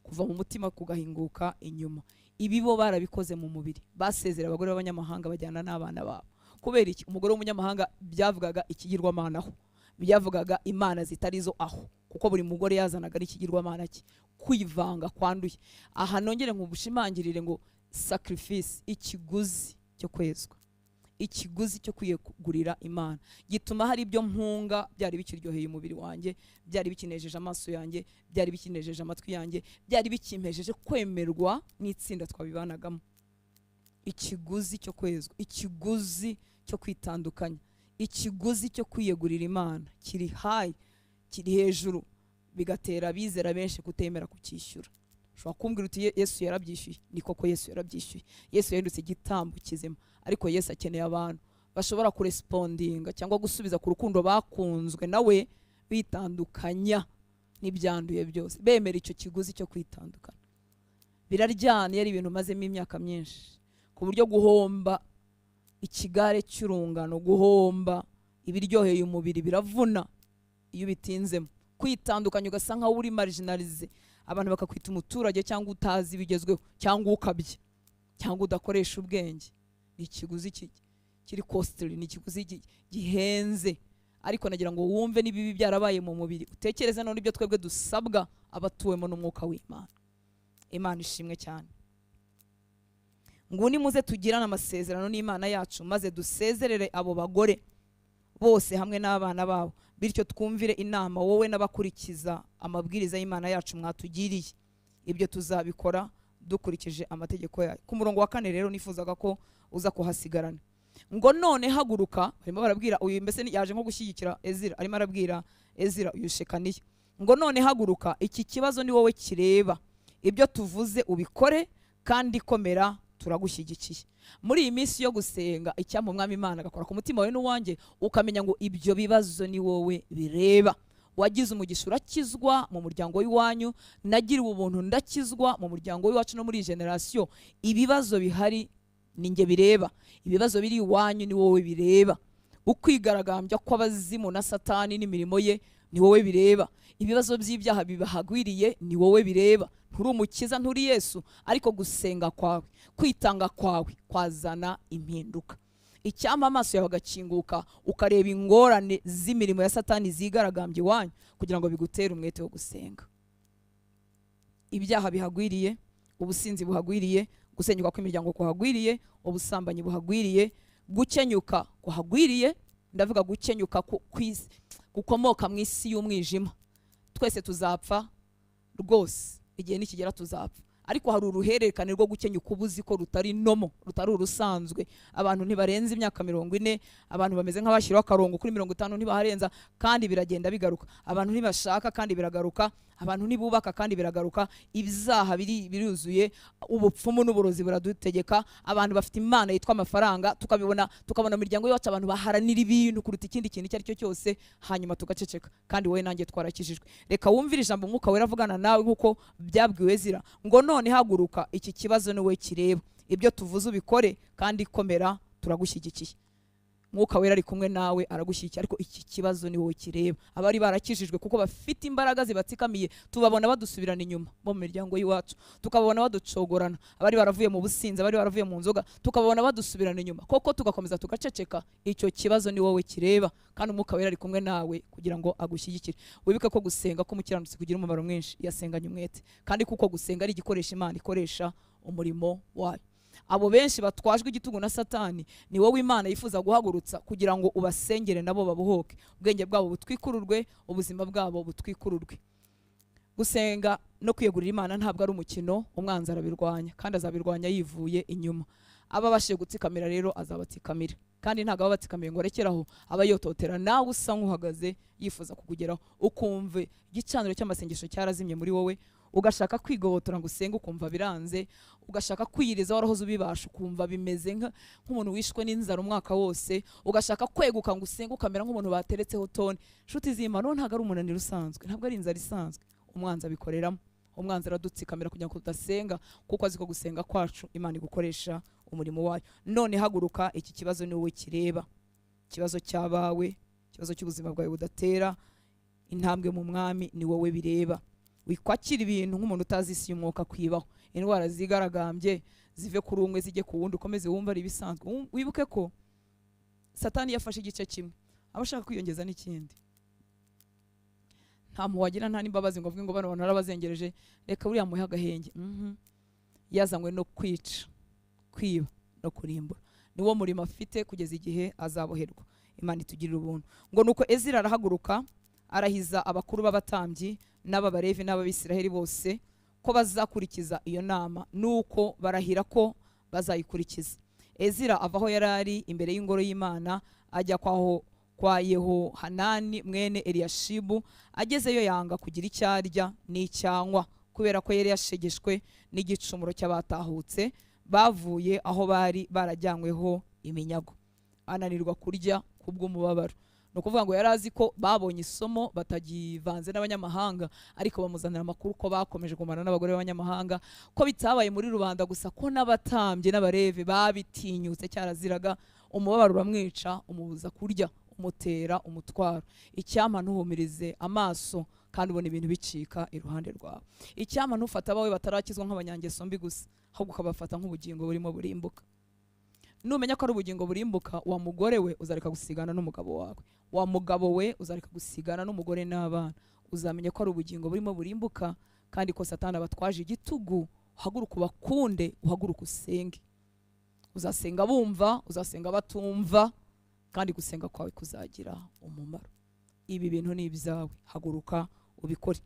kuva mu mutima kugahinguka inyuma. Ibi bo barabikoze mu mubiri, basezera abagore b'abanyamahanga bajyana n'abana babo. Kubera iki? Umugore w'umunyamahanga byavugaga ikigirwamanaho, byavugaga imana zitarizo aho, kuko buri mugore yazanaga n'ikigirwamana cye. Kwivanga kwanduye. Aha nongere nk'ubushimangirire ngo sacrifice, ikiguzi cyo kwezwa, ikiguzi cyo kwiyegurira Imana, gituma hari ibyo mpunga byari bikiryoheye umubiri wanjye, byari bikinejeje amaso yanjye, byari bikinejeje amatwi yanjye, byari bikimpejeje kwemerwa n'itsinda twabibanagamo. Ikiguzi cyo kwezwa, ikiguzi cyo kwitandukanya, ikiguzi cyo kwiyegurira Imana kiri high, kiri hejuru, bigatera abizera benshi kutemera kucyishyura. Ushobora kumbwira uti Yesu yarabyishyuye. Ni koko Yesu yarabyishyuye. Yesu yahindutse igitambo kizima, ariko Yesu akeneye abantu bashobora kurespondinga cyangwa gusubiza ku rukundo bakunzwe nawe, bitandukanya n'ibyanduye byose, bemera icyo kiguzi cyo kwitandukana. Biraryana yari ibintu mazemo imyaka myinshi, ku buryo guhomba ikigare cy'urungano, guhomba ibiryoheye umubiri biravuna iyo bitinzemo. Kwitandukanya ugasa nkaho uri marginalize, abantu bakakwita umuturage cyangwa utazi ibigezweho cyangwa ukabye cyangwa udakoresha ubwenge. Ni ikiguzi kiri costly, ni ikiguzi gihenze. Ariko nagira ngo wumve n'ibibi byarabaye mu mubiri, utekereze none ibyo twebwe dusabwa abatuwemo n'umwuka w'Imana. Imana ishimwe cyane. Nguni muze tugirane amasezerano n'Imana yacu, maze dusezerere abo bagore bose hamwe n'abana babo, bityo twumvire inama wowe n'abakurikiza amabwiriza y'Imana yacu mwatugiriye. Ibyo tuzabikora dukurikije amategeko yayo. Ku murongo wa 4 rero nifuzaga ko uza kuhasigarana. Ngo none haguruka, barimo barabwira uyu, mbese yaje nko gushyigikira Ezira, arimo arabwira Ezira uyu Shekaniya. Ngo none haguruka, iki kibazo ni wowe kireba, ibyo tuvuze ubikore kandi komera, turagushyigikiye. Muri iyi minsi yo gusenga, icyampa Umwami Imana agakora ku mutima wawe n'uwanjye, ukamenya ngo ibyo bibazo ni wowe bireba. Wagize umugisha urakizwa mu muryango w'iwanyu, nagiriwe ubuntu ndakizwa mu muryango w'iwacu no muri generation. Ibibazo bihari ni nge bireba, ibibazo biri iwanyu ni wowe bireba. Ukwigaragambya kw'abazimu na Satani n'imirimo ye ni wowe bireba. Ibibazo by'ibyaha bibahagwiriye ni wowe bireba. Nturi umukiza, nturi Yesu, ariko gusenga kwawe, kwitanga kwawe kwazana impinduka. Icyampa amaso yawe agakinguka ukareba ingorane z'imirimo ya Satani zigaragambye iwanyu, kugira ngo bigutere umwete wo gusenga. Ibyaha bihagwiriye, ubusinzi buhagwiriye, gusenyuka kw'imiryango kuhagwiriye, ubusambanyi buhagwiriye, gukenyuka kuhagwiriye. Ndavuga gukenyuka kw'isi gukomoka mu isi y'umwijima. Twese tuzapfa rwose, igihe nikigera tuzapfa, ariko hari uruhererekane rwo gukenyuka ubuzi ko rutari nomo, rutari urusanzwe. Abantu ntibarenza imyaka 40, abantu bameze nk'abashyiraho akarongo kuri 50 ntibaharenza, kandi biragenda bigaruka. Abantu ntibashaka kandi biragaruka, abantu ntibubaka kandi biragaruka. Ibyaha biruzuye, ubupfumu n'uburozi buradutegeka. Abantu bafite imana yitwa amafaranga, tukabona mu miryango yacu abantu baharanira ibintu kuruta ikindi kintu icyo ari cyo cyose, hanyuma tugaceceka. Kandi wowe nanjye twarakijijwe. Reka wumvire ijambo Umwuka Wera avugana nawe nkuko byabwiwe Ezira. Ngo none haguruka, iki kibazo ni wowe kireba, ibyo tuvuze ubikore kandi komera, turagushyigikiye. Mwuka Wera ari kumwe nawe aragushyigikira, ariko iki kibazo ni wowe kireba. Abari barakijijwe kuko bafite imbaraga zibatsikamiye, tubabona badusubirana inyuma bo mu miryango y'iwacu, tukabona baducogorana. Abari baravuye mu businzi, abari baravuye mu nzoga, tukabona badusubirana inyuma, koko tugakomeza tugaceceka. Icyo kibazo ni wowe kireba, kandi Umwuka Wera ari kumwe nawe kugira ngo agushyigikire. Wibuke ko gusenga k'umukiranutsi kugira umumaro mwinshi yasenganye umwete, kandi kuko gusenga ari igikoresho Imana ikoresha umurimo wayo. Abo benshi batwajwe igitugu na Satani, ni wowe Imana yifuza guhagurutsa kugira ngo ubasengere nabo babuhoke, ubwenge bwabo butwikururwe, ubuzima bwabo butwikururwe. gusenga no kwiyegurira Imana ntabwo ari umukino. Umwanzi arabirwanya kandi azabirwanya yivuye inyuma. Aba abashije gutsikamira rero azabatsikamira, kandi ntabwo aba batsikamiye ngo arekeraho, aba yototera nawe usa nk'uhagaze yifuza kukugeraho. Ukumve igicaniro cy'amasengesho cyarazimye muri wowe, ugashaka kwigobotora ngo usenge ukumva biranze, ugashaka kwiyiriza warahoze ubibasha ukumva bimeze nk'umuntu wishwe n'inzara umwaka wose, ugashaka kweguka ngo usenge ukamera nk'umuntu bateretseho tone. Nshuti z'Imana, ntabwo ari umunaniro usanzwe, ntabwo ari inzara isanzwe. Umwanzi abikoreramo. Umwanzi aradutsikamira kugira ngo tudasenga, kuko azi ko gusenga kwacu Imana igukoresha umurimo wayo. None haguruka, iki kibazo ni wowe kireba. Ikibazo cyabawe, ikibazo cy'ubuzima bwawe budatera intambwe mu mwami ni wowe bireba. Wikwakira ibintu nk'umuntu utazi isi y'umwuka kwibaho. Indwara zigaragambye zive kuri umwe zijye ku wundi, ukomeze wumva ari ibisanzwe. Wibuke ko Satani yafashe igice kimwe, abashaka kwiyongeza n'ikindi. Nta muwagira nta n'imbabazi ngo avuge ngo bano bantu narabazengereje, reka buriya muhe agahenge. Yazanywe no kwica, kwiba no kurimbura. Niwo murimo afite kugeza igihe azaboherwa. Imana itugirira ubuntu. Ngo nuko Ezira arahaguruka arahiza abakuru b'abatambyi n'ab'Abalevi n'ab'Abisiraheli bose ko bazakurikiza iyo nama, nuko barahira ko bazayikurikiza. Ezira ava aho yari ari imbere y'ingoro y'Imana ajya kwa Yehohanani mwene Eliyashibu. Agezeyo yanga kugira icyo arya n'icyanywa, kubera ko yari yashegeshwe n'igicumuro cy'abatahutse bavuye aho bari barajyanyweho iminyago. Ananirwa kurya kubw'umubabaro. No kuvuga ngo yari azi ko babonye isomo batagivanze n'abanyamahanga, ariko bamuzanira amakuru ko bakomeje kumara n'abagore b'abanyamahanga, ko bitabaye muri rubanda gusa, ko n'abatambye n'Abalevi babitinyutse. Cyaraziraga. Umubabaro uramwica, umubuza kurya, umutera umutwaro. Icyampa ntuhumirize amaso kandi ubona ibintu bicika iruhande rwawe. Icyampa ntufata abawe batarakizwa nk'abanyangeso mbi gusa, ahubwo ukabafata nk'ubugingo burimo burimbuka. Numenya ko ari ubugingo burimbuka, wa mugore we uzareka gusigana n'umugabo wawe, wa mugabo we uzareka gusigana n'umugore n'abana. Uzamenya ko ari ubugingo burimo burimbuka, kandi ko Satani abatwaje igitugu. Uhaguruka ubakunde, uhaguruka usenge. Uzasenga bumva, uzasenga batumva, kandi gusenga kwawe kuzagira umumaro. Ibi bintu ni ibyawe, haguruka ubikore.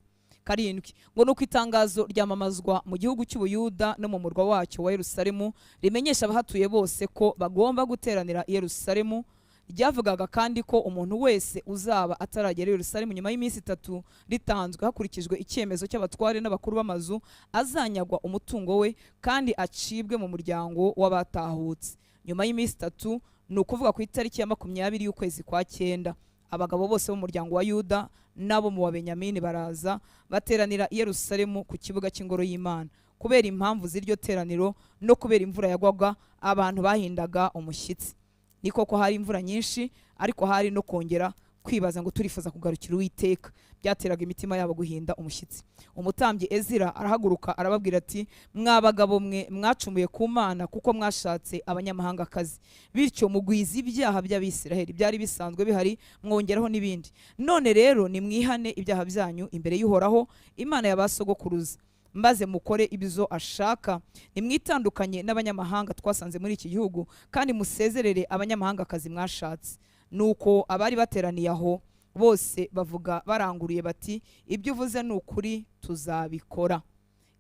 Karindwi, ngo nuko itangazo ryamamazwa mu gihugu cy'Ubuyuda no mu murwa wacyo wa Yerusalemu rimenyesha abahatuye bose ko bagomba guteranira i Yerusalemu. Ryavugaga kandi ko umuntu wese uzaba ataragera i Yerusalemu nyuma y'iminsi 3 ritanzwe hakurikijwe icyemezo cy'abatware n'abakuru b'amazu, azanyagwa umutungo we kandi acibwe mu muryango w'abatahutse. Nyuma y'iminsi 3, ni ukuvuga ku itariki ya 20 y'ukwezi kwa 9, abagabo bose bo mu muryango wa Yuda nabo mu Benyamini baraza bateranira i Yerusalemu ku kibuga cy'ingoro y'Imana. Kubera impamvu z'iryo teraniro no kubera imvura yagwaga, abantu bahindaga umushyitsi. Ni koko hari imvura nyinshi, ariko hari no kongera kwibaza ngo turifuza kugarukira Uwiteka. Byateraga imitima yabo guhinda umushyitsi. Umutambyi Ezira arahaguruka arababwira ati, mwabagabo mwe mwacumuye ku Mana kuko mwashatse abanyamahangakazi, bityo mugwiza ibyaha by'Abisiraheli byari bisanzwe bihari, mwongeraho n'ibindi. None rero nimwihane ibyaha byanyu imbere y'Uhoraho Imana y'abasogokuruza, maze mukore ibyo ashaka. Nimwitandukanye n'abanyamahanga twasanze muri iki gihugu, kandi musezerere abanyamahangakazi mwashatse. Nuko abari bateraniye aho bose bavuga baranguruye bati, ibyo uvuze ni ukuri, tuzabikora.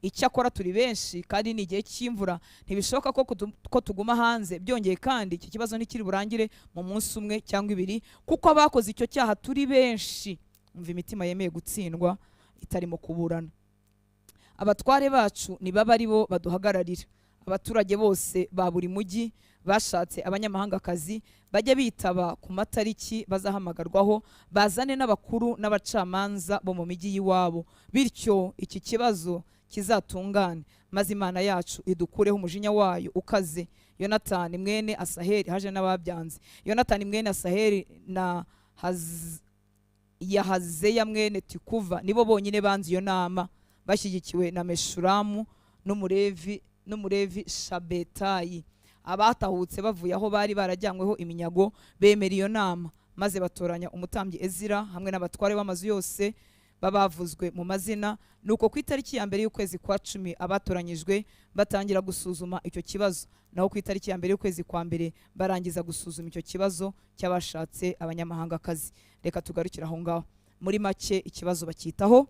Icyakora turi benshi kandi ni igihe cy'imvura, ntibishoboka ko tuguma hanze. Byongeye kandi iki kibazo ntikiri burangire mu munsi umwe cyangwa 2, kuko abakoze icyo cyaha turi benshi. Umva imitima yemeye gutsindwa itarimo kuburana. Abatware bacu ni baba ari bo baduhagararira. Abaturage bose ba buri mujyi bashatse abanyamahangakazi bajya bitaba ku matariki bazahamagarwaho, bazane n'abakuru n'abacamanza bo mu mijyi y'iwabo, bityo iki kibazo kizatungane, maze Imana yacu idukureho umujinya wayo ukaze. Yonatani mwene Asaheli haje n'ababyanze. Yonatani mwene Asaheli na Yahazeya mwene Tikuva nibo bonyine banze iyo nama, bashyigikiwe na Meshulamu n'umulevi Shabetayi. Abatahutse bavuye aho bari barajyanyweho iminyago bemera iyo nama, maze batoranya umutambyi Ezira hamwe n'abatware b'amazu yose babavuzwe mu mazina. Nuko ku itariki ya mbere y'ukwezi kwa 10 abatoranyijwe batangira gusuzuma icyo kibazo, naho ku itariki ya mbere y'ukwezi kwa 2 barangiza gusuzuma icyo kibazo cy'abashatse abanyamahangakazi. Reka tugarukira aho ngaho. Muri make ikibazo bakitaho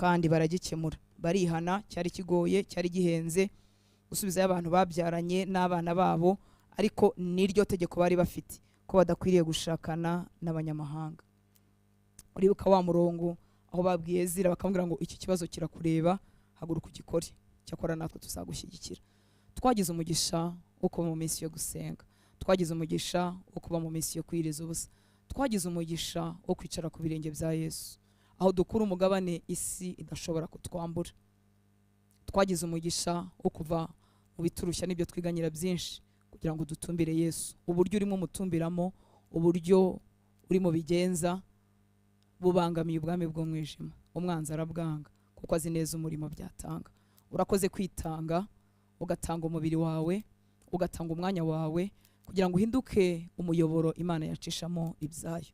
kandi baragikemura, barihana. Cyari kigoye, cyari gihenze gusubizayo abantu babyaranye n'abana babo, ariko niryo tegeko bari bafite ko badakwiriye gushakana n'abanyamahanga. Uribuka wa murongo aho babwiye Ezira bakamubwira ngo iki kibazo kirakureba, haguruka ugikore, cyakora natwe tuzagushyigikira. Twagize umugisha wo kuba mu minsi yo gusenga, twagize umugisha wo kuba mu minsi yo kwiriza ubusa, twagize umugisha wo kwicara ku birenge bya Yesu, aho dukura umugabane isi idashobora kutwambura. Twagize umugisha wo kuva mu biturushya n'ibyo twiganyira byinshi kugira ngo dutumbire Yesu. Uburyo urimo umutumbiramo, uburyo urimo bigenza bubangamiye ubwami bw'umwijima. Umwanzi arabwanga kuko azi neza umurimo byatanga. Urakoze kwitanga, ugatanga umubiri wawe, ugatanga umwanya wawe kugira ngo uhinduke umuyoboro Imana yacishamo ibyayo.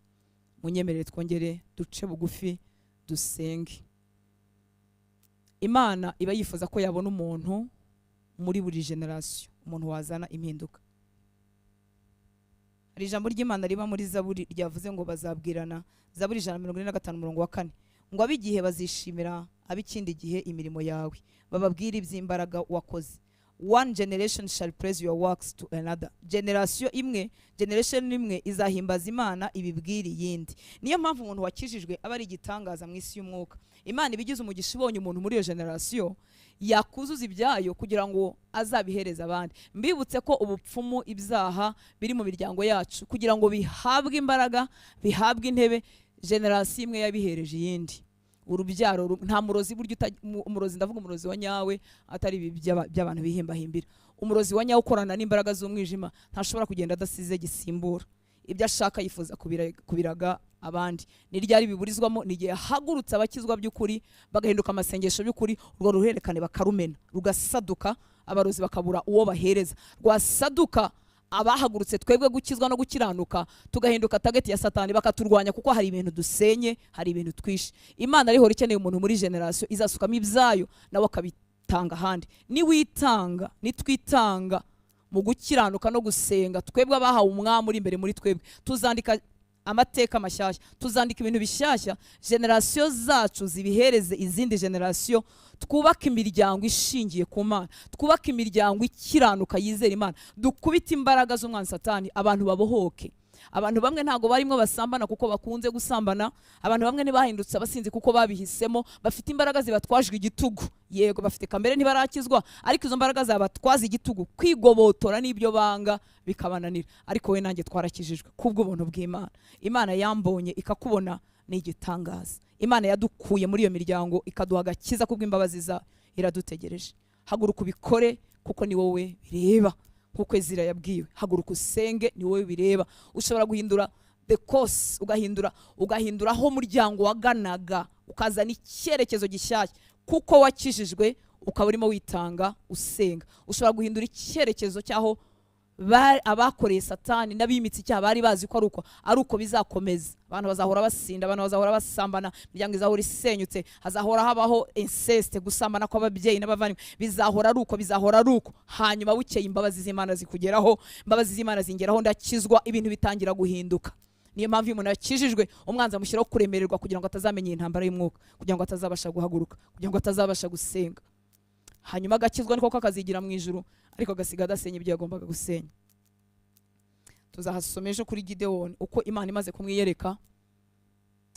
Munyemerere twongere duce bugufi dusenge. Imana iba yifuza ko yabona umuntu muri buri generation, umuntu wazana impinduka. Hari ijambo ry'Imana riba muri Zaburi ryavuze ngo bazabwirana, Zaburi 145:4, ngo abigihe bazishimira ab'ikindi gihe imirimo yawe, bababwira iby'imbaraga wakoze. One generation shall praise your works to another. Generation imwe izahimbaza Imana ibibwira iyindi. Niyo mpamvu umuntu wakijijwe aba ari igitangaza mu isi y'umwuka. Imana ibigize umugisha ibonye umuntu muri iyo generation yakuzuza ibyayo kugira ngo azabihereza abandi. Mbibutse ko ubupfumu, ibyaha biri mu miryango yacu kugira ngo bihabwe imbaraga, bihabwe intebe, generation imwe yabihereje iyindi. Urubyaro nta murozi buryo umurozi, ndavuga umurozi wa nyawe atari ibi by'abantu bihimbahimbira. Umurozi wa nyawe ukorana n'imbaraga z'umwijima ntashobora kugenda adasize gisimbura. Ibyo ashaka yifuza kubiraga abandi. Ni ryari biburizwamo? ni igihe hagurutse abakizwa by'ukuri bagahinduka amasengesho by'ukuri, urwo ruherekane bakarumena rugasaduka, abarozi bakabura uwo bahereza. Rwasaduka abahagurutse twebwe gukizwa no gukiranuka tugahinduka target ya Satani, bakaturwanya kuko hari ibintu dusenye, hari ibintu twishe. Imana ariho ikeneye umuntu muri generation izasukamo ibyayo nawe akabitanga ahandi. Niwitanga, nitwitanga mu gukiranuka no gusenga, twebwe abahawe umwami uri imbere muri twebwe, tuzandika amateka mashyashya, tuzandika ibintu bishyashya, generation zacu zibihereze izindi generation. Twubaka imiryango ishingiye ku Mana, twubaka imiryango ikiranuka yizera Imana, dukubita imbaraga z'umwanzi Satani, abantu babohoke. Abantu bamwe ntago barimo basambana kuko bakunze gusambana, abantu bamwe ntibahindutse abasinzi kuko babihisemo, bafite imbaraga zibatwajwe igitugu. Yego bafite kamere ntibarakizwa, ariko izo mbaraga zabatwaza igitugu, kwigobotora n'ibyo banga bikabananira. Ariko we nanjye twarakijijwe kubw'ubuntu bw'Imana. Imana yambonye ikakubona ni igitangaza. Imana yadukuye muri iyo miryango ikaduha agakiza kubw'imbabazi zayo, iradutegereje. Haguruka ubikore kuko ni wowe bireba. Kuko Ezira yabwiwe, haguruka usenge, ni wowe bireba. Ushobora guhindura the course, ugahindura aho umuryango waganaga, ukazana icyerekezo gishyashya kuko wakijijwe, ukaba urimo witanga usenga. Ushobora guhindura icyerekezo cyaho abakoreye Satani n'abimitsi icyaha bari bazi ko ari uko bizakomeza. Abantu bazahora basinda, abantu bazahora basambana, imiryango izahora isenyutse, hazahora habaho incest, gusambana kw'ababyeyi n'abavandimwe, bizahora ari uko. Hanyuma bukeye imbabazi z'Imana zikugeraho, imbabazi z'Imana zingeraho, ndakizwa, ibintu bitangira guhinduka. Niyo mpamvu umuntu yakijijwe umwanzi amushyiraho kuremererwa kugira ngo atazamenya intambara y'umwuka, kugira ngo atazabasha guhaguruka, kugira ngo atazabasha gusenga. Hanyuma agakizwa niko akazigira mu ijuru, ariko agasiga adasenya ibyo yagombaga gusenya. Tuzahasoma ejo kuri Gideon uko Imana imaze kumwiyereka.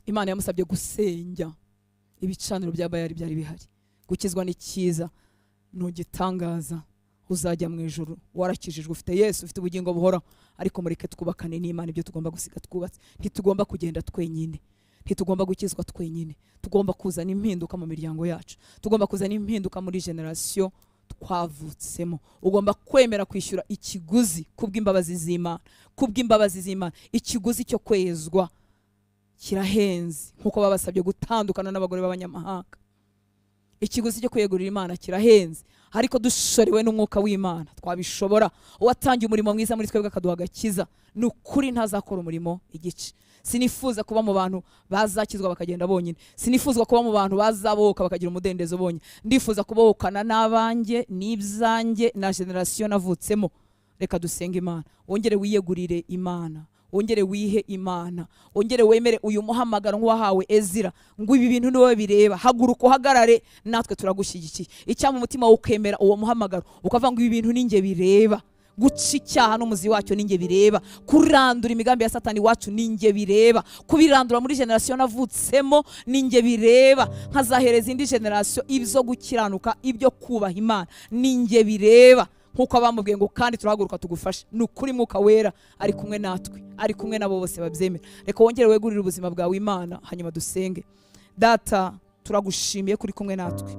Imana yamusabye gusenya ibicaniro bya Bayali byari bihari. Gukizwa ni cyiza, nugitangaza uzajya mu ijuru. Warakijijwe, ufite Yesu, ufite ubugingo buhoraho, ariko mureke twubakane n'Imana ibyo tugomba gusiga twubatse. Ntitugomba kugenda twenyine, ntitugomba gukizwa twenyine, tugomba kuzana impinduka mu miryango yacu, tugomba kuzana impinduka muri generation twavutsemo. Ugomba kwemera kwishyura ikiguzi kubw'imbabazi z'Imana, ikiguzi cyo kwezwa kirahenze, nkuko babasabye gutandukana n'abagore b'abanyamahanga. Ikiguzi cyo kwegurira Imana kirahenze, ariko dushorewe n'umwuka w'Imana twabishobora. Uwatangiye umurimo mwiza muri twebwe akaduha agakiza, ni ukuri ntazakora umurimo igice. Sinifuza kuba mu bantu bazakizwa bakagenda bonyine, sinifuzwa kuba mu bantu bazabohoka bakagira umudendezo bonyine. Ndifuza kubohokana n'abanjye n'ibyanjye na generation navutsemo. Reka dusenge Imana, wongere wiyegurire Imana, wongere wihe Imana, wongere wemere uyu muhamagaro nk'uwahawe Ezira, ngo ibi bintu niwe bireba, haguruka uhagarare, natwe turagushyigikiye. Icyama umutima ukemera uwo muhamagaro, ukavuga ngo ibi bintu ninjye bireba, guca icyaha n'umuzi wacyo ninjye bireba, kurandura imigambi ya Satani wacu ninjye bireba, kubirandura muri generation navutsemo ninjye bireba, nkazahereza indi generation ibyo gukiranuka, ibyo kubaha Imana ninjye bireba. Nkuko abamubwiye ngo kandi turahaguruka tugufashe, nukuri Mwuka Wera ari kumwe natwe, ari kumwe nabo bose babyemera. Reka wongere wegurire ubuzima bwawe Imana, hanyuma dusenge. Data, turagushimiye kuri kumwe natwe,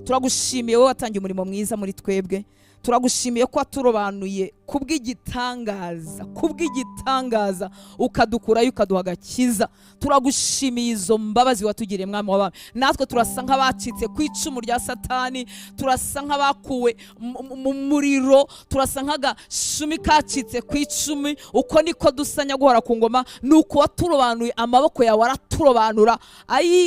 turagushimiye wowe watangiye umurimo mwiza muri twebwe, turagushimiye ko waturobanuye kubw'igitangaza ukadukurayo ukaduha agakiza. Turagushimiye izo mbabazi watugiriye Mwami w'abami. Natwe turasa nk'abacitse ku icumu rya Satani, turasa nk'abakuwe mu muriro, turasa nk'agashumi kacitse ku icumi. Uko niko dusanya guhora ku ngoma, nuko waturobanuye, amaboko yawe araturobanura,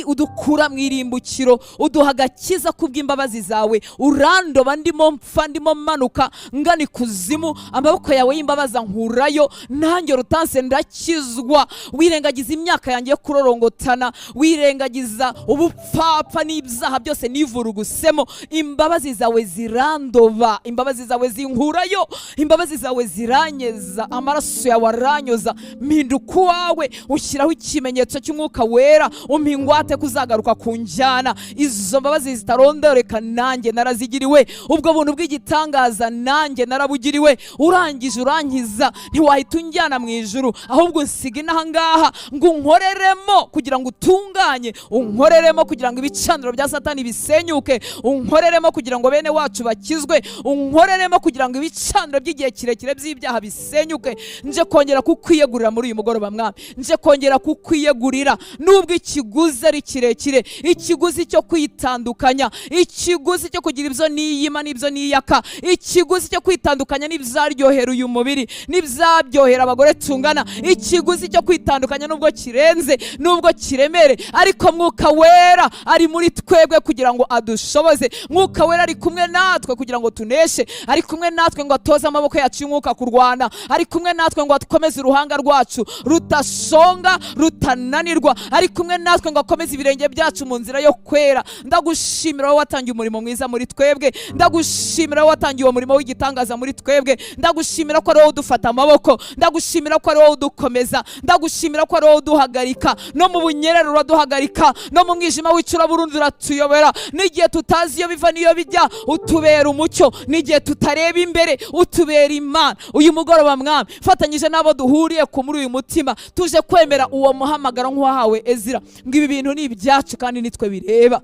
udukura mu irimbukiro, uduha agakiza kubw'imbabazi zawe. Urandoba ndimo mpfa, ndimo manuka ngana ikuzimu, amaboko yawe y'imbabazi nkurayo, nanjye rutanse ndakizwa. Wirengagiza imyaka yanjye yo kurorongotana, wirengagiza ubupfapfa n'ibyaha byose nivurugusemo. Imbabazi zawe zirandoba, imbabazi zawe zinkurayo, imbabazi zawe ziranyeza, amaraso yawe aranyoza, mpinduka uwawe, ushyiraho ikimenyetso cy'Umwuka Wera, umpingwate kuzagaruka kunjyana. Izo mbabazi zitarondoreka nanjye narazigiriwe, ubwo buntu bw'igitangaza nanjye narabugiriwe. Urangije urankiza, ntiwahita unjyana mu ijuru, ahubwo unsiga inaha ngaha ngo unkoreremo kugira ngo utunganye, unkoreremo kugira ngo ibicaniro bya Satani bisenyuke, unkoreremo kugira ngo bene wacu bakizwe, unkoreremo kugira ngo ibicaniro by'igihe kirekire by'ibyaha bisenyuke. Nje kongera kukwiyegurira muri uyu mugoroba Mwami, nje kongera kukwiyegurira, nubwo ikiguzi ari kirekire, ikiguzi cyo kwitandukanya, ikiguzi cyo kugira ibyo niyima n'ibyo niyaka, ikiguzi cyo kwitandukanya n'ibyaryohera uyu mubiri n'ibyaryohera abagore tungana, ikiguzi cyo kwitandukanya nubwo kirenze, nubwo kiremere, ariko Mwuka Wera ari muri twebwe kugira ngo adushoboze. Mwuka Wera ari kumwe natwe kugira ngo tuneshe, ari kumwe natwe ngo atoze amaboko yacu y'umwuka kurwana, ari kumwe natwe ngo akomeze uruhanga rwacu rutashonga rutananirwa, ari kumwe natwe ngo akomeze ibirenge byacu mu nzira yo kwera. Ndagushimira wowe watangiye umurimo mwiza muri twebwe, ndagushimira wowe watangiye uwo murimo w'igitangaza muri twebwe, ndagushimira ko ari wowe udufata amaboko, ndagushimira ko ari wowe udukomeza, ndagushimira ko ari wowe uduhagarika, no mu bunyerere uraduhagarika, no mu mwijima w'icuraburundu uratuyobora. N'igihe tutazi iyo biva n'iyo bijya utubera umucyo, n'igihe tutareba imbere utubera Imana. Uyu mugoroba Mwami, fatanyije n'abo duhuriye ku muri uyu mutima, tuje kwemera uwo muhamagaro nk'uwahawe Ezira, ngo ibi bintu ni ibyacu kandi nitwe bireba.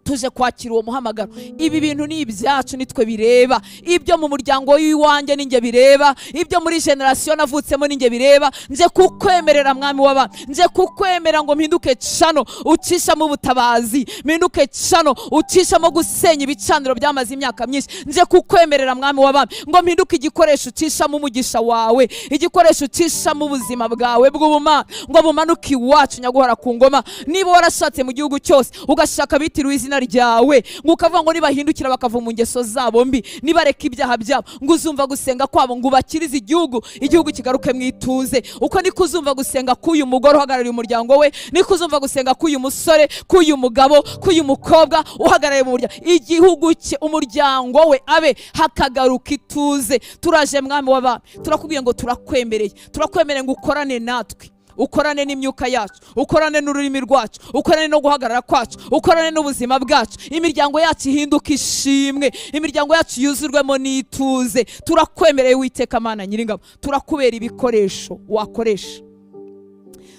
Tuje kwakira uwo muhamagaro, ibi bintu ni ibyacu nitwe bireba, ibyo mu muryango w'iwanjye ninjye bireba, ibyo muri generation navutsemo ninjye bireba. Nje kukwemerera Mwami w'abami, nje kukwemera ngo mpinduke cano ucishamo ubutabazi, mpinduke cano ucishamo gusenya ibicaniro byamaze imyaka myinshi. Nje kukwemerera Mwami w'abami ngo mpinduke igikoresho ucishamo umugisha wawe, igikoresho ucishamo ubuzima bwawe bw'ubumana, ngo bumanuke iwacu nyaguhora ku ngoma. Niba warashatse mu gihugu cyose ugashaka bitiriwe izina ryawe, ngo ukavuga ngo nibahindukira bakava mu ngeso zabo mbi, nibareka ibyaha byabo, ngo uzumva gusenga kwabo ngo bakirize igihugu kigaruke mu ituze. Uko niko uzumva gusenga k'uyu mugore uhagarariye umuryango we, niko uzumva gusenga k'uyu musore, k'uyu mugabo, k'uyu mukobwa uhagarariye mu muryango, igihugu cye, umuryango we abe hakagaruka ituze. Turaje Mwami w'abami, turakubwiye ngo turakwemereye ngo ukorane natwe, ukorane n'imyuka yacu, ukorane n'ururimi rwacu, ukorane no guhagarara kwacu, ukorane n'ubuzima bwacu. Imiryango yacu ihinduka ishimwe, imiryango yacu yuzurwemo n'ituze. Turakwemereye Uwiteka Mana Nyiringabo, turakubera ibikoresho wakoresha,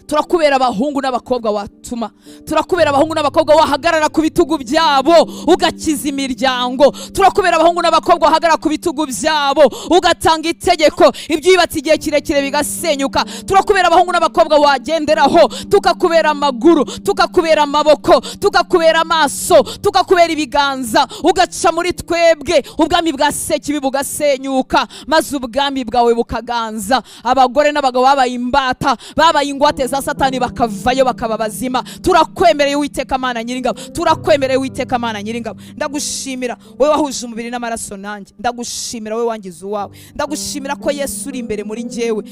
turakubera abahungu n'abakobwa watuma, turakubera abahungu n'abakobwa wahagarara ku bitugu byabo ugakiza imiryango, turakubera abahungu n'abakobwa wahagarara ku bitugu byabo ugatanga itegeko ibyo yubatse igihe kirekire bigasenyuka. Turakubera abahungu n'abakobwa wagenderaho, tukakubera amaguru, tukakubera amaboko, tukakubera amaso, tukakubera ibiganza, ugaca muri twebwe ubwami bwa sekibi bugasenyuka, maze ubwami bwawe bukaganza. Abagore n'abagabo babaye imbata, babaye ingwate za satani bakavayo bakaba bazima. Turakwemereye Uwiteka Mana Nyiringabo, turakwemereye Uwiteka Mana Nyiringabo. Ndagushimira wowe wahuje umubiri n'amaraso nanjye, ndagushimira wowe wangize uwawe, ndagushimira ko Yesu uri imbere muri njyewe,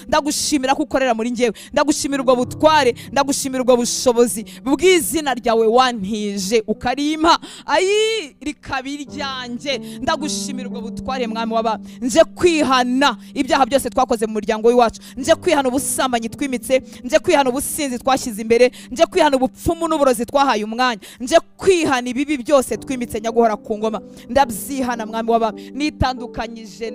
ndagushimira ko ukorera muri njyewe, ndagushimira ubwo butware, ndagushimira ubwo bushobozi bw'izina ryawe wantije ukarimpa rikabiri ryanjye. Ndagushimira ubwo butware mwami waba, nje kwihana ibyaha byose twakoze mu muryango w'iwacu, nje kwihana ubusambanyi twimitse, nje kwihana ubusinzi twashyize imbere, nje kwihana ubupfumu n'uburozi twahaye umwanya, nje kwihana ibibi byose twimitse nyaguhora ku ngoma. Ndabyihana mwami waba, nitandukanyije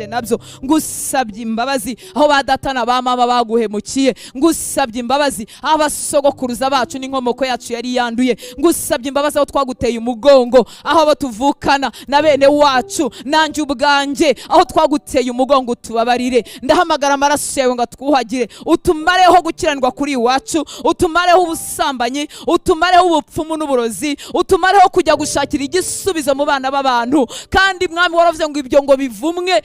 nabyo, ngusabye imbabazi aho ba data na ba mama baguhemukiye, ngusabye imbabazi aho abasogokuruza bacu n'inkomoko yacu yari yanduye, ngusabye imbabazi aho twaguteye umugongo, aho abo tuvukana na bene wacu nanjye ubwanjye aho twaguteye umugongo tubabarire. Ndahamagara amaraso yawe ngo atwuhagire, utumareho gukiranirwa kuri iwacu, utumareho ubusambanyi, utumareho ubupfumu n'uburozi, utumareho kujya gushakira igisubizo mu bana b'abantu. Kandi mwami waravuze ngo ibyo ngo bivumwe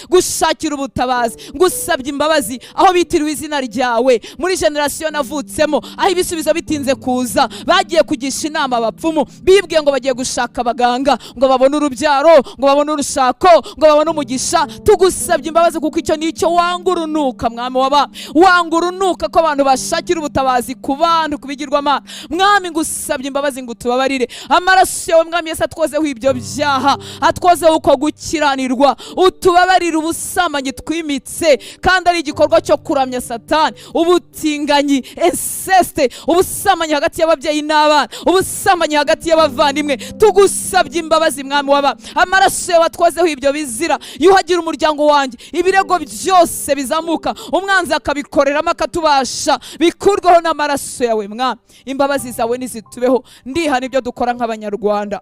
gushakira ubutabazi. Ngusabye imbabazi aho bitiriwe izina ryawe muri generasiyo navutsemo, aho ibisubizo bitinze kuza, bagiye kugisha inama abapfumu, bibwiye ngo bagiye gushaka abaganga ngo babone urubyaro, ngo babone urushako, ngo babone umugisha. Tugusabye imbabazi kuko icyo nicyo wanga urunuka mwami waba, wanga urunuka ko abantu bashakira ubutabazi ku bantu kubigirwamana. Mwami ngusabye imbabazi ngo tubabarire, amaraso yawe mwami Yesu atwozeho ibyo byaha, atwozeho uko gukiranirwa, utubabarire ubusambanyi twimitse kandi ari igikorwa cyo kuramya Satani, ubutinganyi, inceste, ubusambanyi hagati y'ababyeyi n'abana, ubusambanyi hagati y'abavandimwe. Tugusabye imbabazi mwami waba, amaraso yawe atwozeho ibyo bizira, yuhagira umuryango wanjye, ibirego byose bizamuka umwanzi akabikoreramo akatubasha, bikurweho n'amaraso yawe mwami. Imbabazi zawe nizitubeho, ndihana ibyo dukora nk'abanyarwanda,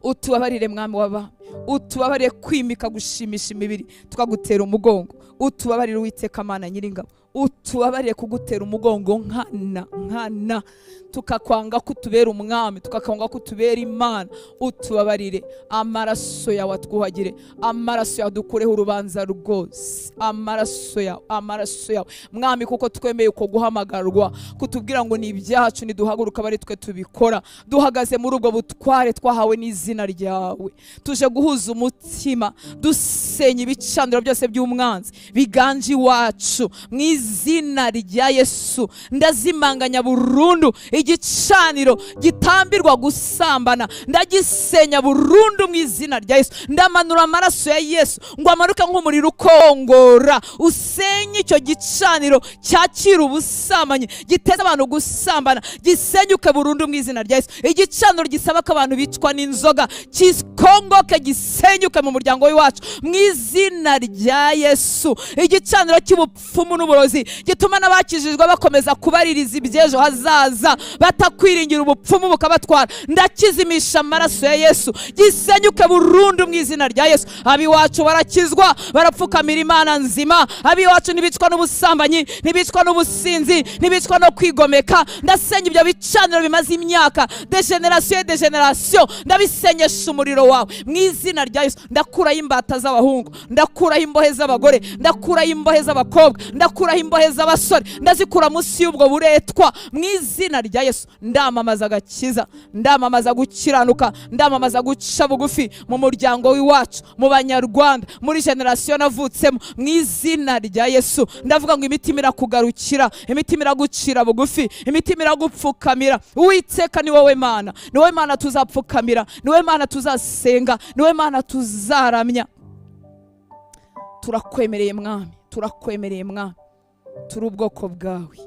utubabarire mwami waba, utubabarire kwimika gushimisha imibiri tukagutera umugongo, utubabarire Uwiteka Mana Nyiringabo, utubabarire kugutera umugongo nkana tukakwanga kutubera umwami, tukakwanga kutubera Imana. Utubabarire, amaraso yawe atwuhagire, amaraso yawe dukureho urubanza rwose, amaraso yawe mwami, kuko twemeye uko guhamagarwa kutubwira ngo ni ibyacu niduhaguruka bari twe tubikora. Duhagaze muri ubwo butware twahawe n'izina ryawe, tuje guhuza umutima, dusenya ibicaniro byose by'umwanzi biganje iwacu mu izina rya Yesu. Ndazimanganya burundu igicaniro gitambirwa gusambana, ndagisenya burundu mu izina rya Yesu. Ndamanura amaraso ya Yesu ngo amanuke nk'umuriro ukongora, usenye icyo gicaniro cyakira ubusambanyi, giteza abantu gusambana, gisenyuke burundu mu izina rya Yesu. Igicaniro gisaba ko abantu bicwa n'inzoga kikongoke, gisenyuke mu muryango w'iwacu mu izina rya Yesu. Igicaniro cy'ubupfumu n'uburozi gituma n'abakijijwe bakomeza kubaririza iby'ejo hazaza, batakwiringira ubupfumu bukabatwara, ndakizimisha amaraso ya Yesu, gisenyuke burundu mu izina rya Yesu. Abiwacu barakizwa, barapfukamira Imana nzima. Abiwacu ntibicwa n'ubusambanyi, ntibicwa n'ubusinzi, ntibicwa no kwigomeka. Ndasenya ibyo bicaniro bimaze imyaka, de generasiyo, ndabisenyesha umuriro wawe mu izina rya Yesu. Ndakuraho imbata z'abahungu, ndakuraho imbohe z'abagore, ndakuraho imbohe z'abakobwa, ndakuraho imbohe z'abasore, ndazikura munsi y'ubwo buretwa mu izina rya Yesu. Ndamamaza agakiza, ndamamaza gukiranuka, ndamamaza guca bugufi mu muryango w'iwacu, mu banyarwanda, muri generasiyo navutsemo mu izina rya Yesu. Ndavuga ngo imitima irakugarukira, imitima iragucira bugufi, imitima iragupfukamira. Uwiteka ni wowe Mana, ni wowe Mana tuzapfukamira, ni wowe Mana tuzasenga, ni wowe Mana tuzaramya. Turakwemereye mwami, turakwemereye mwami, turi ubwoko bwawe,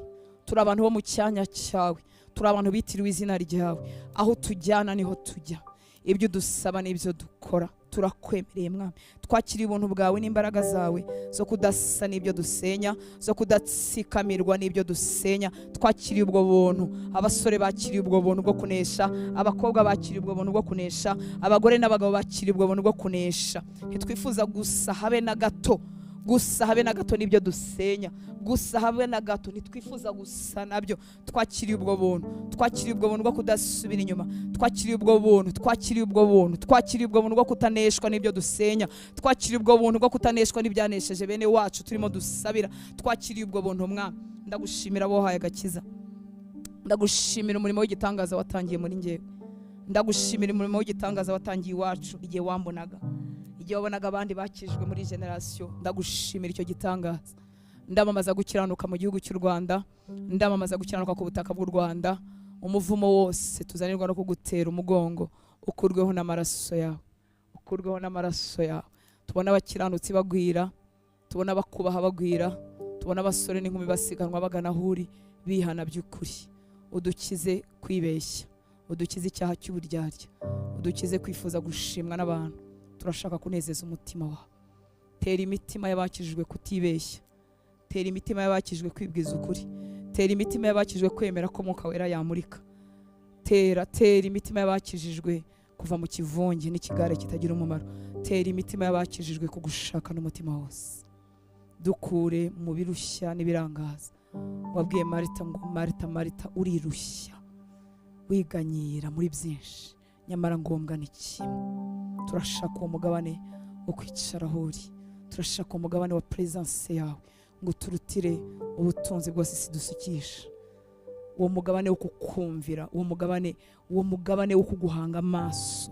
turi abantu bo mu cyanya cyawe, turi abantu bitiriwe izina ryawe. Aho tujyana niho tujya, ibyo dusaba n'ibyo dukora. Turakwemereye mwami, twakiriye ubuntu bwawe n'imbaraga zawe zo kudasa n'ibyo dusenya, zo kudatsikamirwa n'ibyo dusenya. Twakiriye ubwo buntu, abasore bakiriye ubwo buntu bwo kunesha, abakobwa bakiriye ubwo buntu bwo kunesha, abagore n'abagabo bakiriye ubwo buntu bwo kunesha. Ntitwifuza gusa habe na gato gusa habe na gato n'ibyo dusenya, gusa habe na gato ntitwifuza gusa nabyo. Twakiriye ubwo buntu, twakiriye ubwo buntu bwo kudasubira inyuma, twakiriye ubwo buntu, twakiriye ubwo buntu, twakiriye ubwo buntu bwo kutaneshwa n'ibyo dusenya, twakiriye ubwo buntu bwo kutaneshwa n'ibyanesheje bene wacu turimo dusabira. Twakiriye ubwo buntu Mwami. Ndagushimira bohaye agakiza, ndagushimira umurimo w'igitangaza watangiye muri njyewe, ndagushimira umurimo w'igitangaza watangiye iwacu igihe wambonaga, igihe wabonaga abandi bakijwe muri generation. Ndagushimira icyo gitangaza. Ndamamaza gukiranuka mu gihugu cy'u Rwanda, ndamamaza gukiranuka ku butaka bw'u Rwanda. Umuvumo wose tuzanirwa no kugutera umugongo ukurweho n'amaraso yawe, ukurweho n'amaraso yawe. Tubona abakiranutsi bagwira, tubona abakubaha bagwira, tubona abasore n'inkumi basiganwa bagana ahuri bihana by'ukuri. Udukize kwibeshya, udukize icyaha cy'uburyarya, udukize kwifuza gushimwa n'abantu. Turashaka kunezeza umutima wawe. Tera imitima y'abakijijwe kutibeshya, tera imitima y'abakijijwe kwibwiza ukuri, tera imitima y'abakijijwe kwemera ko Mwuka Wera yamurika, tera imitima y'abakijijwe kuva mu kivunge n'ikigare kitagira umumaro, tera imitima y'abakijijwe kugushaka n'umutima wose. Dukure mu birushya n'ibirangaza. Wabwiye Marita ngo Marita urirushya wiganyira muri byinshi, nyamara ngombwa ni kimwe. Turashaka uwo mugabane wo kwicara aho uri, turashaka umugabane wa presence yawe ngo turutire ubutunzi bwose isi dusukisha, uwo mugabane wo kukumvira, uwo mugabane wo kuguhanga amaso,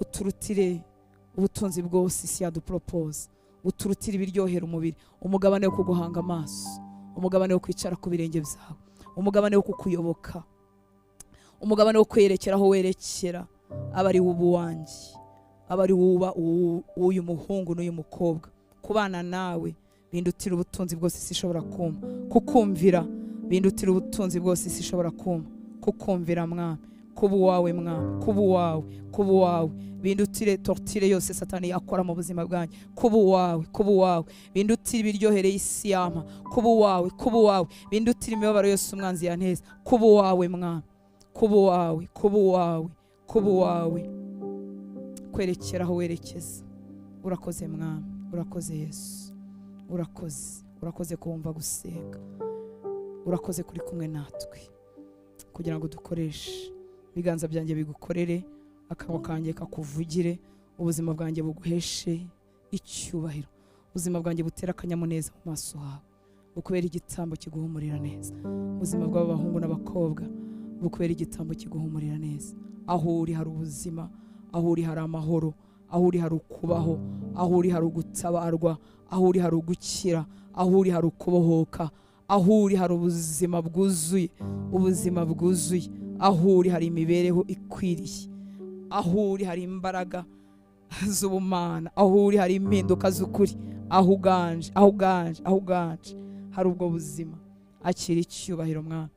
uturutire ubutunzi bwose isi yadupropose, uturutire ibiryohera umubiri, umugabane wo kuguhanga amaso, umugabane wo kwicara ku birenge byawe, umugabane wo kukuyoboka, umugabane wo kwerekera aho werekera. Abari ubu wanjye, abari wuba uyu muhungu n'uyu mukobwa, kubana nawe bindutira ubutunzi bwose isi ishobora kumva, kukumvira bindutira ubutunzi bwose isi ishobora kumva, kukumvira Mwami, kuba uwawe Mwami, kuba uwawe bindutire torture yose Satani yakora mu buzima bwanjye, kuba uwawe bindutire ibiryohereye isi yampa, kuba uwawe bindutire imibabaro yose umwanzi yanteza, kuba uwawe Mwami, kuba uwawe kwerekera aho werekeza. Urakoze Mwami, urakoze Yesu, urakoze kumva gusenga, urakoze kuri kumwe natwe kugira ngo dukoreshe ibiganza byanjye bigukorere, akanwa kanjye kakuvugire, ubuzima bwanjye buguheshe icyubahiro, ubuzima bwanjye butera akanyamuneza mu maso hawe, bukubera igitambo kiguhumurira neza, ubuzima bw'abahungu n'abakobwa bukubera igitambo kiguhumurira neza. Aho uri hari ubuzima, aho uri hari amahoro, aho uri hari ukubaho, aho uri hari ugutabarwa, aho uri hari ugukira, aho uri hari ukubohoka, aho uri hari ubuzima bwuzuye, aho uri hari imibereho ikwiriye, aho uri hari imbaraga z'ubumana, aho uri hari impinduka z'ukuri, aho uganje hari ubwo buzima. Akira icyubahiro Mwana,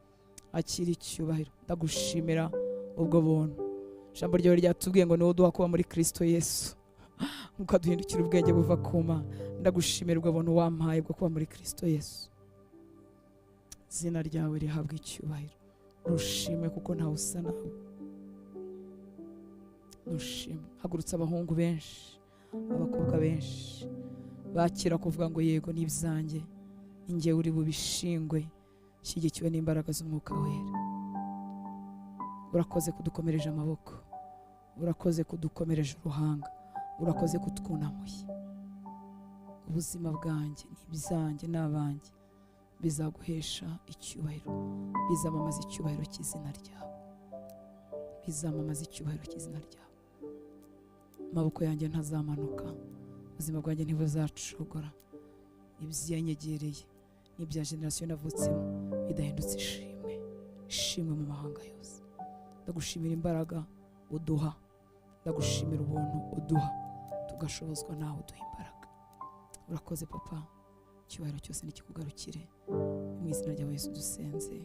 akira icyubahiro. Ndagushimira ubwo buntu. Ijambo ryawe ryatubwiye ngo niwo duha kuba muri Kristo Yesu, ukaduhindukira ubwenge buva ku Mana. Ndagushimira ubwo buntu wampaye bwo kuba muri Kristo Yesu. Izina ryawe rihabwa icyubahiro. Nushimwe kuko ntawe usa nawe. Nushimwe. Hagurutse abahungu benshi, abakobwa benshi bakira kuvuga ngo yego n'ibyanjye, inge uri bubishingwe, shyigikiwe n'imbaraga z'Umwuka Wera. Urakoze kudukomereje amaboko, urakoze kudukomereje uruhanga, urakoze kutwunamuye. Ubuzima bwanjye n'ibyanjye n'abanjye bizaguhesha icyubahiro, bizamamaza icyubahiro cy'izina ryawe, bizamamaza icyubahiro cy'izina ryawe. Amaboko yanjye ntazamanuka, ubuzima bwanjye ntibuzacogora, ibyanyegereye n'ibya generasiyo navutsemo bidahindutse ishimwe mu mahanga yose. Ndagushimira imbaraga uduha, ndagushimira ubuntu uduha, tugashobozwa nawe uduha imbaraga. Urakoze Papa, icyubahiro cyose nikikugarukire, mu izina rya Yesu dusenze.